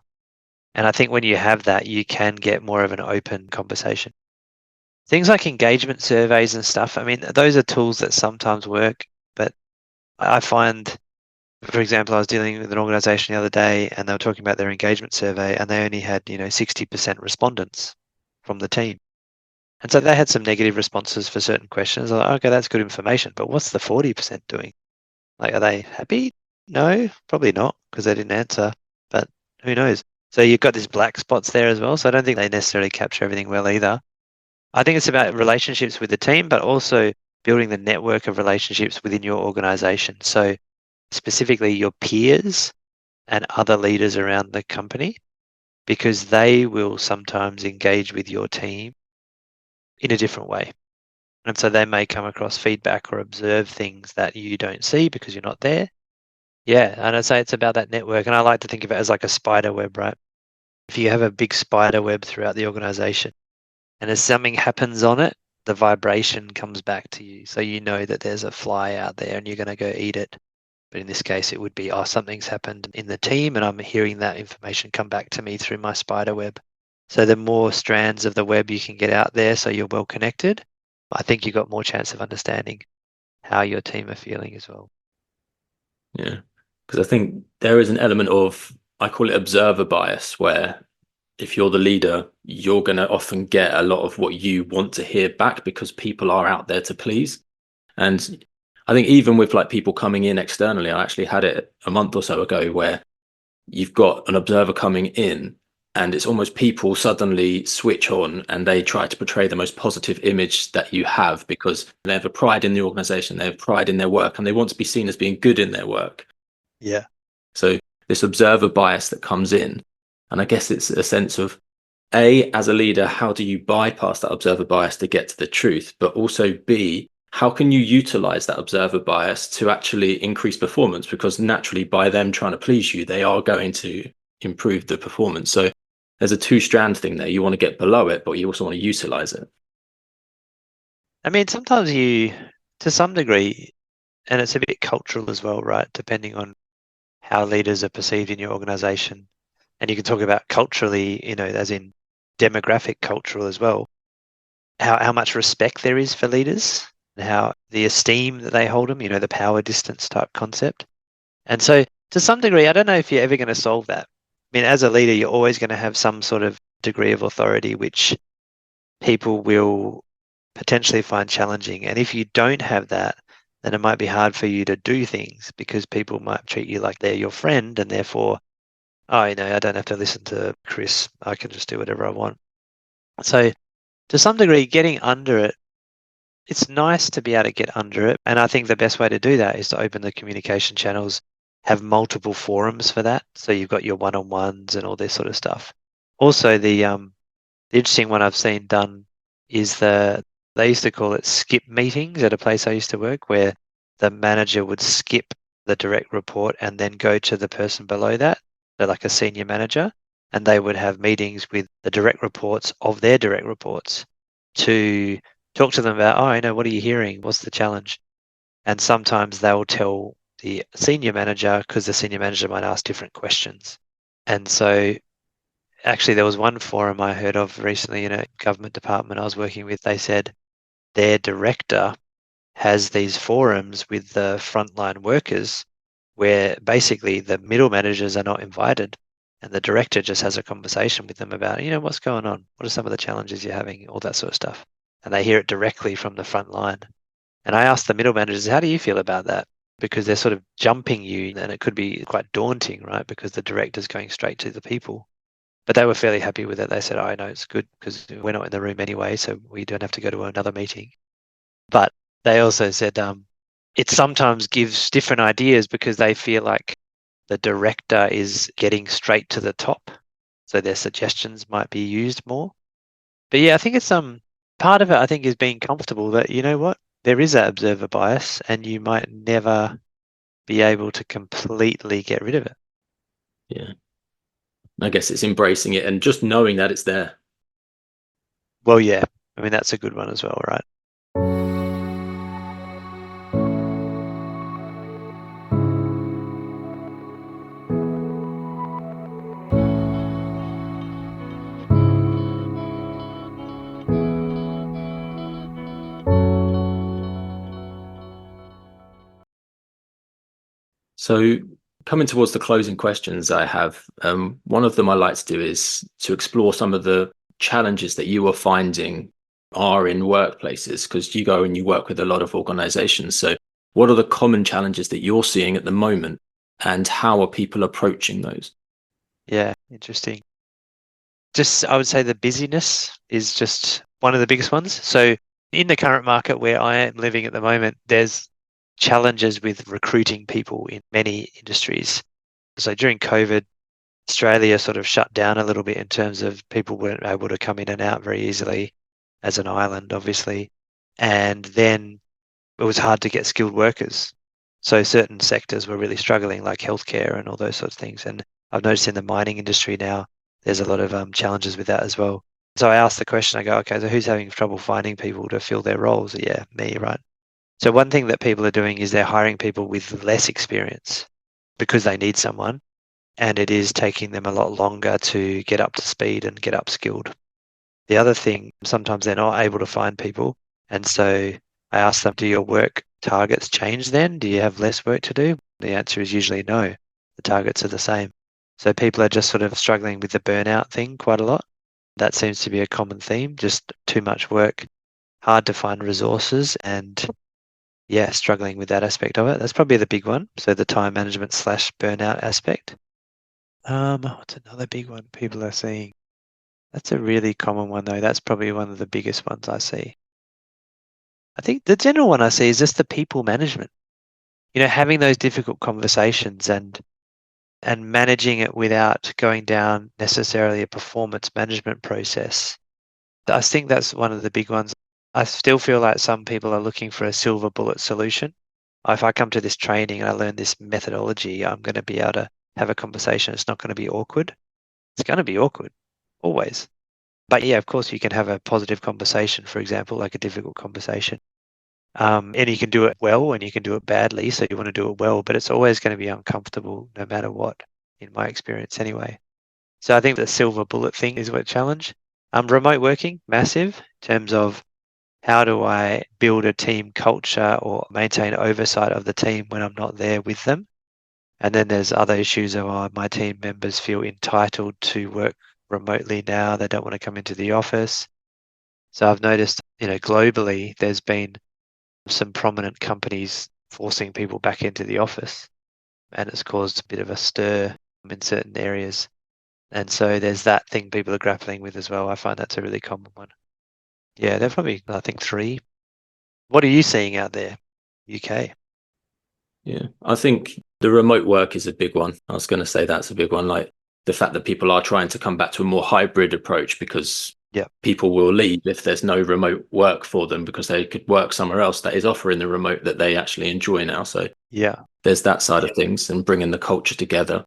And I think when you have that, you can get more of an open conversation. Things like engagement surveys and stuff, I mean, those are tools that sometimes work, but I find, for example, I was dealing with an organization the other day and they were talking about their engagement survey and they only had, 60% respondents from the team. And so they had some negative responses for certain questions. I was like, okay, that's good information, but what's the 40% doing? Like, are they happy? No, probably not because they didn't answer, but who knows? So you've got these black spots there as well. So I don't think they necessarily capture everything well either. I think it's about relationships with the team, but also building the network of relationships within your organization. So specifically your peers and other leaders around the company, because they will sometimes engage with your team in a different way. And so they may come across feedback or observe things that you don't see because you're not there. Yeah, and I'd say it's about that network. And I like to think of it as like a spider web, right? If you have a big spider web throughout the organization and as something happens on it, the vibration comes back to you. So you know that there's a fly out there and you're going to go eat it. But in this case, it would be, something's happened in the team and I'm hearing that information come back to me through my spider web. So the more strands of the web you can get out there so you're well connected, I think you've got more chance of understanding how your team are feeling as well. Yeah, because I think there is an element of, I call it observer bias, where if you're the leader, you're going to often get a lot of what you want to hear back because people are out there to please. And I think even with like people coming in externally, I actually had it a month or so ago where you've got an observer coming in and it's almost people suddenly switch on and they try to portray the most positive image that you have because they have a pride in the organization, they have pride in their work and they want to be seen as being good in their work. Yeah. So this observer bias that comes in, and I guess it's a sense of A, as a leader, how do you bypass that observer bias to get to the truth? But also B, how can you utilize that observer bias to actually increase performance? Because naturally, by them trying to please you, they are going to improve the performance. So there's a two-strand thing there. You want to get below it, but you also want to utilize it. I mean, sometimes you, to some degree, and it's a bit cultural as well, right? Depending on how leaders are perceived in your organization. And you can talk about culturally, as in demographic cultural as well, how much respect there is for leaders and how the esteem that they hold them, the power distance type concept. And so to some degree, I don't know if you're ever going to solve that. mean, as a leader, you're always going to have some sort of degree of authority, which people will potentially find challenging. And if you don't have that, then it might be hard for you to do things because people might treat you like they're your friend and therefore, oh, I don't have to listen to Chris. I can just do whatever I want. So to some degree, getting under it, it's nice to be able to get under it. And I think the best way to do that is to open the communication channels, have multiple forums for that. So you've got your one-on-ones and all this sort of stuff. Also, the interesting one I've seen done is they used to call it skip meetings at a place I used to work, where the manager would skip the direct report and then go to the person below that. They're like a senior manager, and they would have meetings with the direct reports of their direct reports to talk to them about, what are you hearing? What's the challenge? And sometimes they'll tell the senior manager because the senior manager might ask different questions. And so actually there was one forum I heard of recently in a government department I was working with. They said their director has these forums with the frontline workers where basically the middle managers are not invited and the director just has a conversation with them about, what's going on? What are some of the challenges you're having? All that sort of stuff. And they hear it directly from the front line. And I asked the middle managers, how do you feel about that? Because they're sort of jumping you and it could be quite daunting, right? Because the director's going straight to the people. But they were fairly happy with it. They said, I know it's good because we're not in the room anyway, so we don't have to go to another meeting. But they also said it sometimes gives different ideas because they feel like the director is getting straight to the top. So their suggestions might be used more. But yeah, I think it's part of it, I think, is being comfortable that, there is that observer bias and you might never be able to completely get rid of it. Yeah. I guess it's embracing it and just knowing that it's there. Well, yeah. I mean, that's a good one as well, right? So coming towards the closing questions I have, one of them I like to do is to explore some of the challenges that you are finding are in workplaces, because you go and you work with a lot of organizations. So what are the common challenges that you're seeing at the moment and how are people approaching those? Yeah, interesting. I would say the busyness is just one of the biggest ones. So in the current market where I am living at the moment, there's challenges with recruiting people in many industries. So during COVID, Australia sort of shut down a little bit in terms of people weren't able to come in and out very easily as an island, obviously. And then it was hard to get skilled workers. So certain sectors were really struggling, like healthcare and all those sorts of things. And I've noticed in the mining industry now, there's a lot of challenges with that as well. So I asked the question, I go, okay, so who's having trouble finding people to fill their roles? Yeah, me, right? So one thing that people are doing is they're hiring people with less experience because they need someone, and it is taking them a lot longer to get up to speed and get upskilled. The other thing, sometimes they're not able to find people. And so I ask them, do your work targets change then? Do you have less work to do? The answer is usually no. The targets are the same. So people are just sort of struggling with the burnout thing quite a lot. That seems to be a common theme, just too much work, hard to find resources, and yeah, struggling with that aspect of it. That's probably the big one. So the time management / burnout aspect. What's another big one people are seeing? That's a really common one though. That's probably one of the biggest ones I see. I think the general one I see is just the people management. Having those difficult conversations and managing it without going down necessarily a performance management process. I think that's one of the big ones. I still feel like some people are looking for a silver bullet solution. If I come to this training and I learn this methodology, I'm going to be able to have a conversation. It's not going to be awkward. It's going to be awkward, always. But yeah, of course, you can have a positive conversation, for example, like a difficult conversation. And you can do it well and you can do it badly. So you want to do it well, but it's always going to be uncomfortable no matter what, in my experience anyway. So I think the silver bullet thing is what challenge. Remote working, massive in terms of how do I build a team culture or maintain oversight of the team when I'm not there with them? And then there's other issues of my team members feel entitled to work remotely now. They don't want to come into the office. So I've noticed, globally, there's been some prominent companies forcing people back into the office, and it's caused a bit of a stir in certain areas. And so there's that thing people are grappling with as well. I find that's a really common one. Yeah, there are probably, I think, three. What are you seeing out there, UK? Yeah, I think the remote work is a big one. I was going to say that's a big one. Like the fact that people are trying to come back to a more hybrid approach because Yeah, people will leave if there's no remote work for them because they could work somewhere else that is offering the remote that they actually enjoy now. So yeah, there's that side of things and bringing the culture together,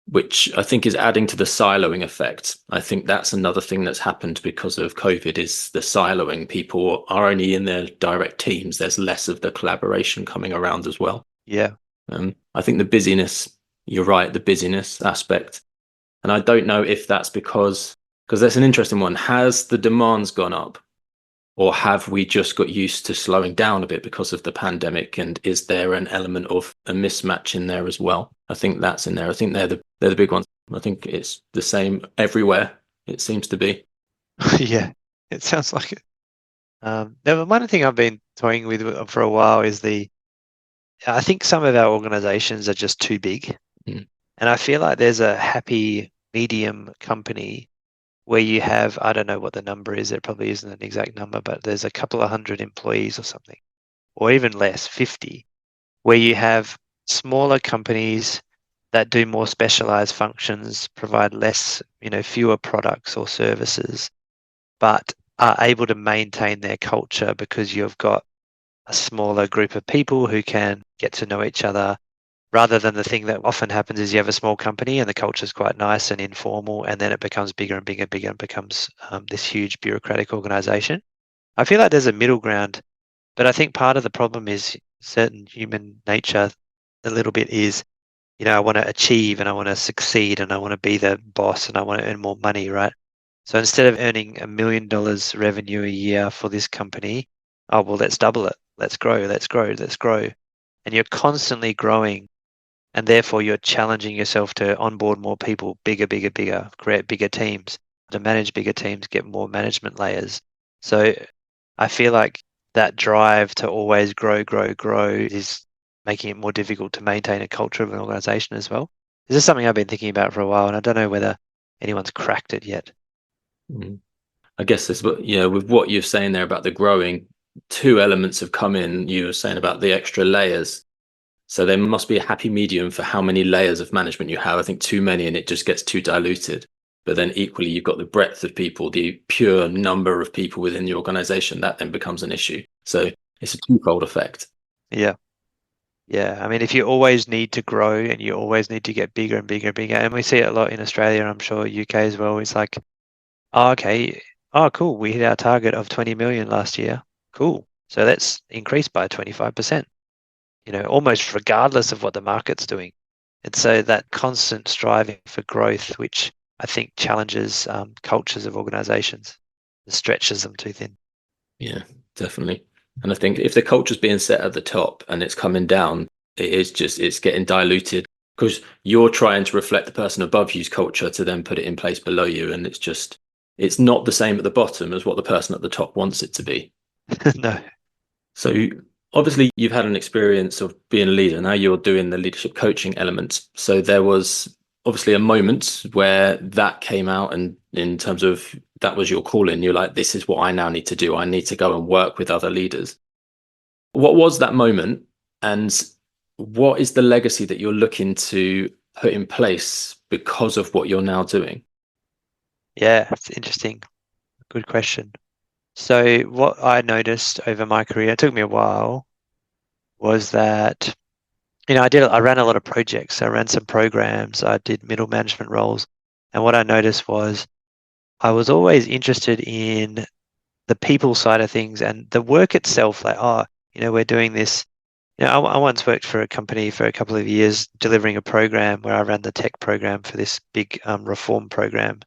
which I think is adding to the siloing effect. I think that's another thing that's happened because of COVID is the siloing. People are only in their direct teams. There's less of the collaboration coming around as well. yeah. I think the busyness, you're right, the busyness aspect. And I don't know if that's because that's an interesting one. Has the demands gone up or have we just got used to slowing down a bit because of the pandemic? And is there an element of a mismatch in there as well? I think that's in there. I think they're the big ones. I think it's the same everywhere. It seems to be. Yeah, it sounds like it. Now, one thing I've been toying with for a while is I think some of our organizations are just too big. Mm. And I feel like there's a happy medium company where you have, I don't know what the number is, there probably isn't an exact number, but there's a couple of hundred employees or something, or even less, 50, where you have smaller companies that do more specialized functions, provide less, fewer products or services, but are able to maintain their culture because you've got a smaller group of people who can get to know each other rather than the thing that often happens is you have a small company and the culture is quite nice and informal, and then it becomes bigger and bigger and bigger and becomes this huge bureaucratic organization. I feel like there's a middle ground, but I think part of the problem is certain human nature a little bit is, I want to achieve and I want to succeed and I want to be the boss and I want to earn more money, right? So instead of earning $1 million revenue a year for this company, oh, well, let's double it. Let's grow, let's grow, let's grow. And you're constantly growing. And therefore, you're challenging yourself to onboard more people, bigger, bigger, bigger, create bigger teams, to manage bigger teams, get more management layers. So I feel like that drive to always grow, grow, grow is making it more difficult to maintain a culture of an organization as well. This is something I've been thinking about for a while, and I don't know whether anyone's cracked it yet. Mm. I guess this, but yeah, with what you're saying there about the growing, two elements have come in. You were saying about the extra layers. So there must be a happy medium for how many layers of management you have. I think too many and it just gets too diluted. But then equally, you've got the breadth of people, the pure number of people within the organization. That then becomes an issue. So it's a twofold effect. Yeah. Yeah. I mean, if you always need to grow and you always need to get bigger and bigger and bigger, and we see it a lot in Australia, I'm sure UK as well, it's like, oh, okay, oh, cool, we hit our target of 20 million last year. Cool. So let's increase by 25%, almost regardless of what the market's doing. And so that constant striving for growth, which I think challenges cultures of organizations, stretches them too thin. Yeah, definitely. And I think if the culture's being set at the top and it's coming down, it's getting diluted because you're trying to reflect the person above you's culture to then put it in place below you. And it's not the same at the bottom as what the person at the top wants it to be. No. So obviously you've had an experience of being a leader. Now you're doing the leadership coaching element. So there was obviously a moment where that came out and in terms of that was your calling. You're like, this is what I now need to do. I need to go and work with other leaders. What was that moment? And what is the legacy that you're looking to put in place because of what you're now doing? Yeah, it's interesting. Good question. So what I noticed over my career, it took me a while, was that, I ran a lot of projects. I ran some programs. I did middle management roles. And what I noticed was I was always interested in the people side of things and the work itself. Like, oh, we're doing this. I once worked for a company for a couple of years delivering a program where I ran the tech program for this big reform program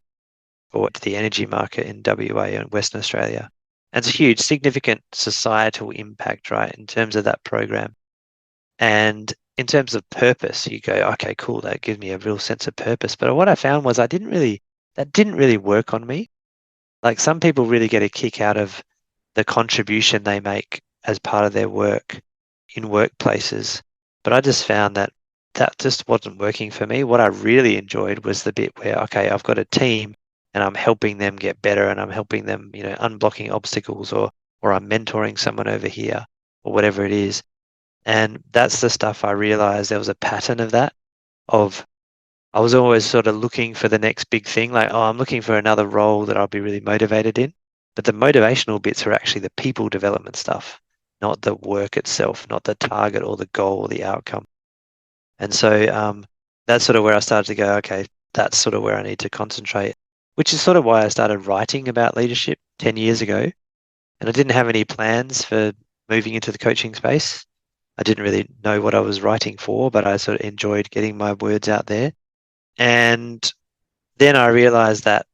for the energy market in WA and Western Australia. And it's a huge, significant societal impact, right, in terms of that program. And in terms of purpose, you go, okay, cool, that gives me a real sense of purpose. But what I found was that didn't really work on me. Like some people really get a kick out of the contribution they make as part of their work in workplaces. But I just found that that just wasn't working for me. What I really enjoyed was the bit where, okay, I've got a team and I'm helping them get better and I'm helping them, unblocking obstacles or I'm mentoring someone over here or whatever it is. And that's the stuff I realized there was a pattern of that, of I was always sort of looking for the next big thing, like, oh, I'm looking for another role that I'll be really motivated in. But the motivational bits are actually the people development stuff, not the work itself, not the target or the goal or the outcome. And so that's sort of where I started to go, okay, that's sort of where I need to concentrate, which is sort of why I started writing about leadership 10 years ago. And I didn't have any plans for moving into the coaching space. I didn't really know what I was writing for, but I sort of enjoyed getting my words out there. And then I realized that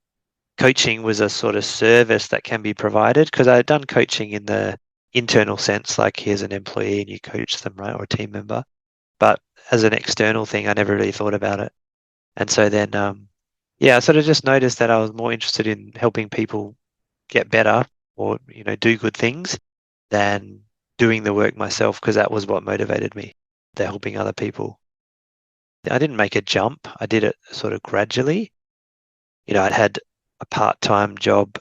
coaching was a sort of service that can be provided because I had done coaching in the internal sense, like here's an employee and you coach them, right, or a team member. But as an external thing, I never really thought about it. And so then, I sort of just noticed that I was more interested in helping people get better or, do good things than doing the work myself because that was what motivated me, the helping other people. I didn't make a jump. I did it sort of gradually. I'd had a part-time job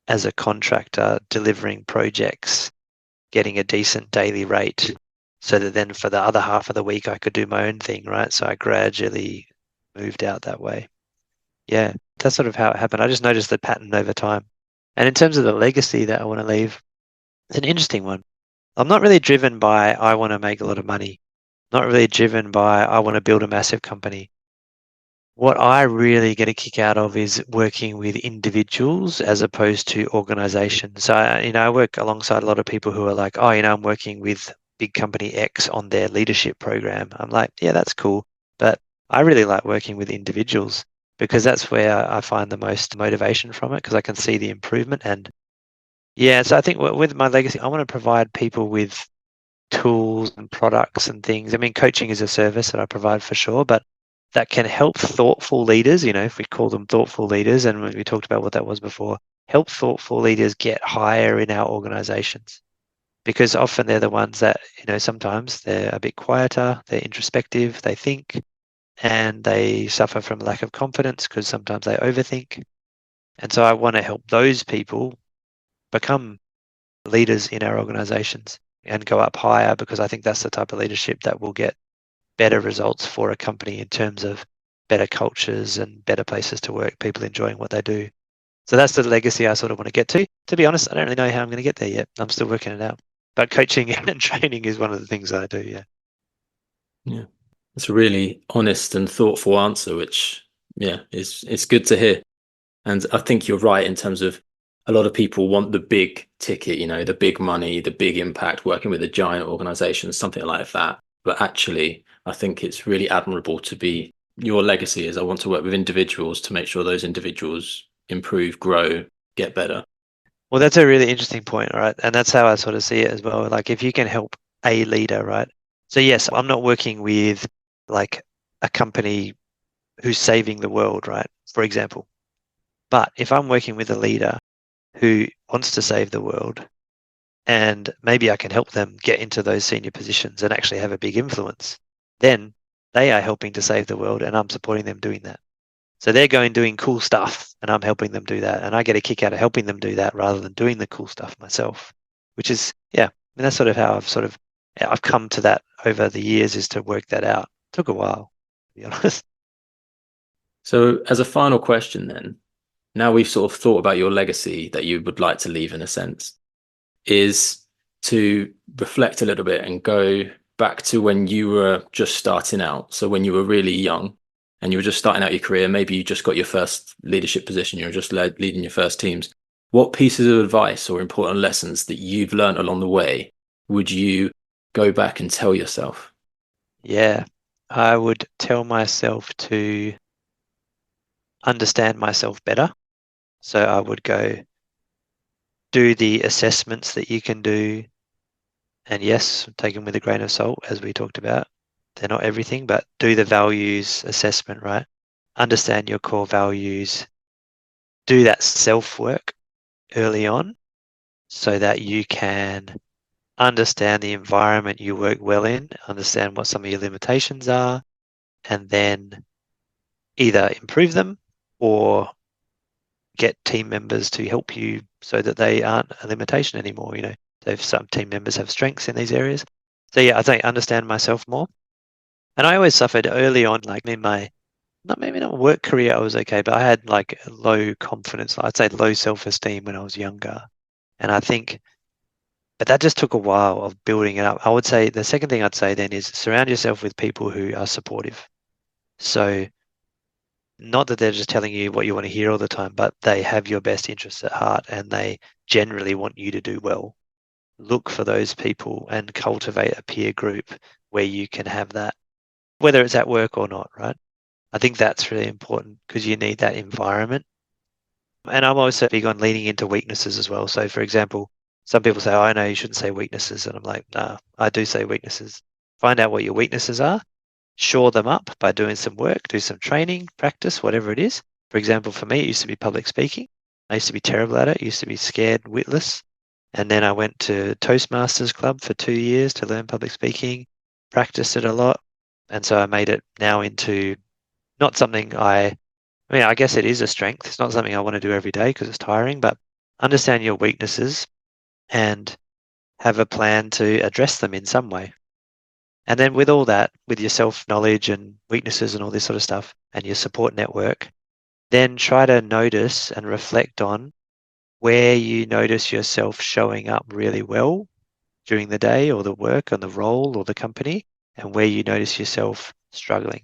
as a contractor delivering projects, getting a decent daily rate so that then for the other half of the week I could do my own thing, right? So I gradually moved out that way. Yeah, that's sort of how it happened. I just noticed the pattern over time. And in terms of the legacy that I want to leave, it's an interesting one. I'm not really driven by I want to make a lot of money. Not really driven by I want to build a massive company. What I really get a kick out of is working with individuals as opposed to organizations. So, I work alongside a lot of people who are like, oh, I'm working with big company X on their leadership program. I'm like, yeah, that's cool. But I really like working with individuals because that's where I find the most motivation from it because I can see the improvement. And yeah, so I think with my legacy, I want to provide people with tools and products and things. I mean, coaching is a service that I provide for sure, but that can help thoughtful leaders, if we call them thoughtful leaders, and we talked about what that was before, help thoughtful leaders get higher in our organizations. Because often they're the ones that, sometimes they're a bit quieter, they're introspective, they think, and they suffer from lack of confidence because sometimes they overthink. And so I want to help those people become leaders in our organizations and go up higher because I think that's the type of leadership that will get better results for a company in terms of better cultures and better places to work, people enjoying what they do. So that's the legacy I sort of want to get to. To be honest, I don't really know how I'm going to get there yet. I'm still working it out. But coaching and training is one of the things that I do, yeah. Yeah. It's a really honest and thoughtful answer, which, yeah, it's good to hear. And I think you're right in terms of a lot of people want the big ticket, the big money, the big impact, working with a giant organization, something like that. But actually, I think it's really admirable to be your legacy is I want to work with individuals to make sure those individuals improve, grow, get better. Well, that's a really interesting point, right? And that's how I sort of see it as well. Like if you can help a leader, right? So yes, I'm not working with like a company who's saving the world, right? For example. But if I'm working with a leader who wants to save the world and maybe I can help them get into those senior positions and actually have a big influence, then they are helping to save the world and I'm supporting them doing that. So they're going doing cool stuff and I'm helping them do that. And I get a kick out of helping them do that rather than doing the cool stuff myself, which is, yeah, I mean, that's sort of how I've come to that over the years is to work that out. It took a while, to be honest. So, as a final question, then, now we've sort of thought about your legacy that you would like to leave in a sense, is to reflect a little bit and go back to when you were just starting out. So when you were really young and you were just starting out your career, maybe you just got your first leadership position, you were just leading your first teams. What pieces of advice or important lessons that you've learned along the way would you go back and tell yourself? Yeah, I would tell myself to understand myself better. So I would go do the assessments that you can do. And yes, take them with a grain of salt, as we talked about. they're not everything, but do the values assessment, right? Understand your core values, do that self-work early on so that you can understand the environment you work well in, understand what some of your limitations are, and then either improve them or get team members to help you so that they aren't a limitation anymore. So if some team members have strengths in these areas. So yeah, I think understand myself more. And I always suffered early on, like in my, not maybe not work career, I was okay, but I had like low confidence, I'd say low self-esteem when I was younger. And I think, but that just took a while of building it up. I would say the second thing I'd say then is surround yourself with people who are supportive. So not that they're just telling you what you want to hear all the time, but they have your best interests at heart and they generally want you to do well. Look for those people and cultivate a peer group where you can have that, whether it's at work or not, right? I think that's really important because you need that environment. And I'm also big on leaning into weaknesses as well. So, for example, some people say, oh, I know you shouldn't say weaknesses. And I'm like, nah, I do say weaknesses. Find out what your weaknesses are, shore them up by doing some work, do some training, practice, whatever it is. For example, for me, it used to be public speaking. I used to be terrible at it. I used to be scared, witless. And then I went to Toastmasters Club for 2 years to learn public speaking, practiced it a lot. And so I made it now into not something I guess it is a strength. It's not something I want to do every day because it's tiring, but understand your weaknesses and have a plan to address them in some way. And then with all that, with your self-knowledge and weaknesses and all this sort of stuff and your support network, then try to notice and reflect on where you notice yourself showing up really well during the day or the work and the role or the company, and where you notice yourself struggling.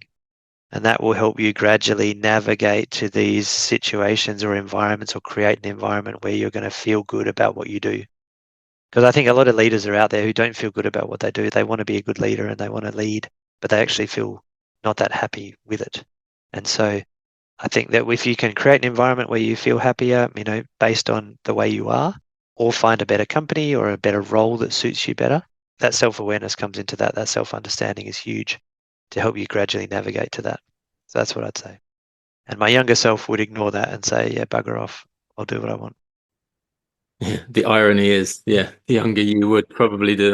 And that will help you gradually navigate to these situations or environments or create an environment where you're going to feel good about what you do. Because I think a lot of leaders are out there who don't feel good about what they do. They want to be a good leader and they want to lead, but they actually feel not that happy with it. And so I think that if you can create an environment where you feel happier, based on the way you are, or find a better company or a better role that suits you better, that self-awareness comes into that. That self-understanding is huge to help you gradually navigate to that. So that's what I'd say. And my younger self would ignore that and say, yeah, bugger off. I'll do what I want. The irony is, the younger you would probably do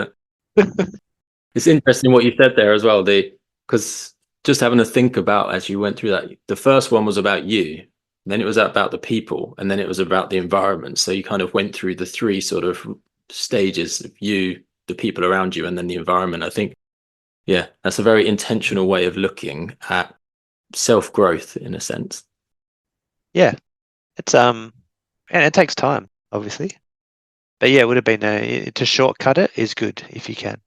that. It's interesting what you said there as well, because just having to think about as you went through that, the first one was about you, then it was about the people, and then it was about the environment. So you kind of went through the three sort of stages of you, the people around you, and then the environment. I think, that's a very intentional way of looking at self-growth in a sense. Yeah, it's and it takes time, obviously, but yeah, it would have been to shortcut it is good if you can.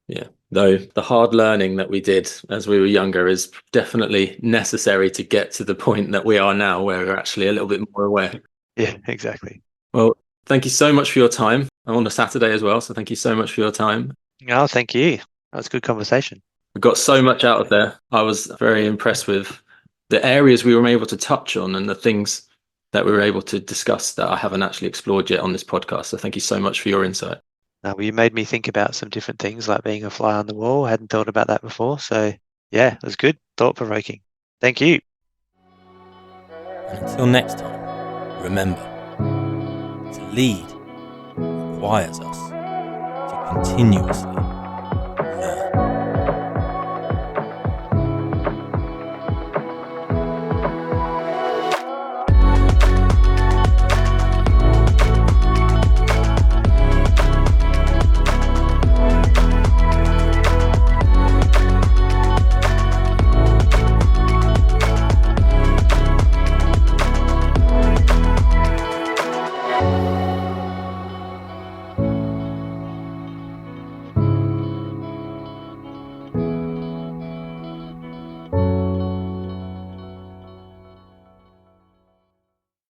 Yeah, though the hard learning that we did as we were younger is definitely necessary to get to the point that we are now, where we're actually a little bit more aware. Yeah, exactly. Well, thank you so much for your time. I'm on a Saturday as well, so thank you so much for your time. Oh, thank you. That was a good conversation. We got so much out of there. I was very impressed with the areas we were able to touch on and the things that we were able to discuss that I haven't actually explored yet on this podcast. So thank you so much for your insight. Well, you made me think about some different things like being a fly on the wall. I hadn't thought about that before. So yeah, it was good. Thought-provoking. Thank you. And until next time, remember, to lead requires us to continuously learn.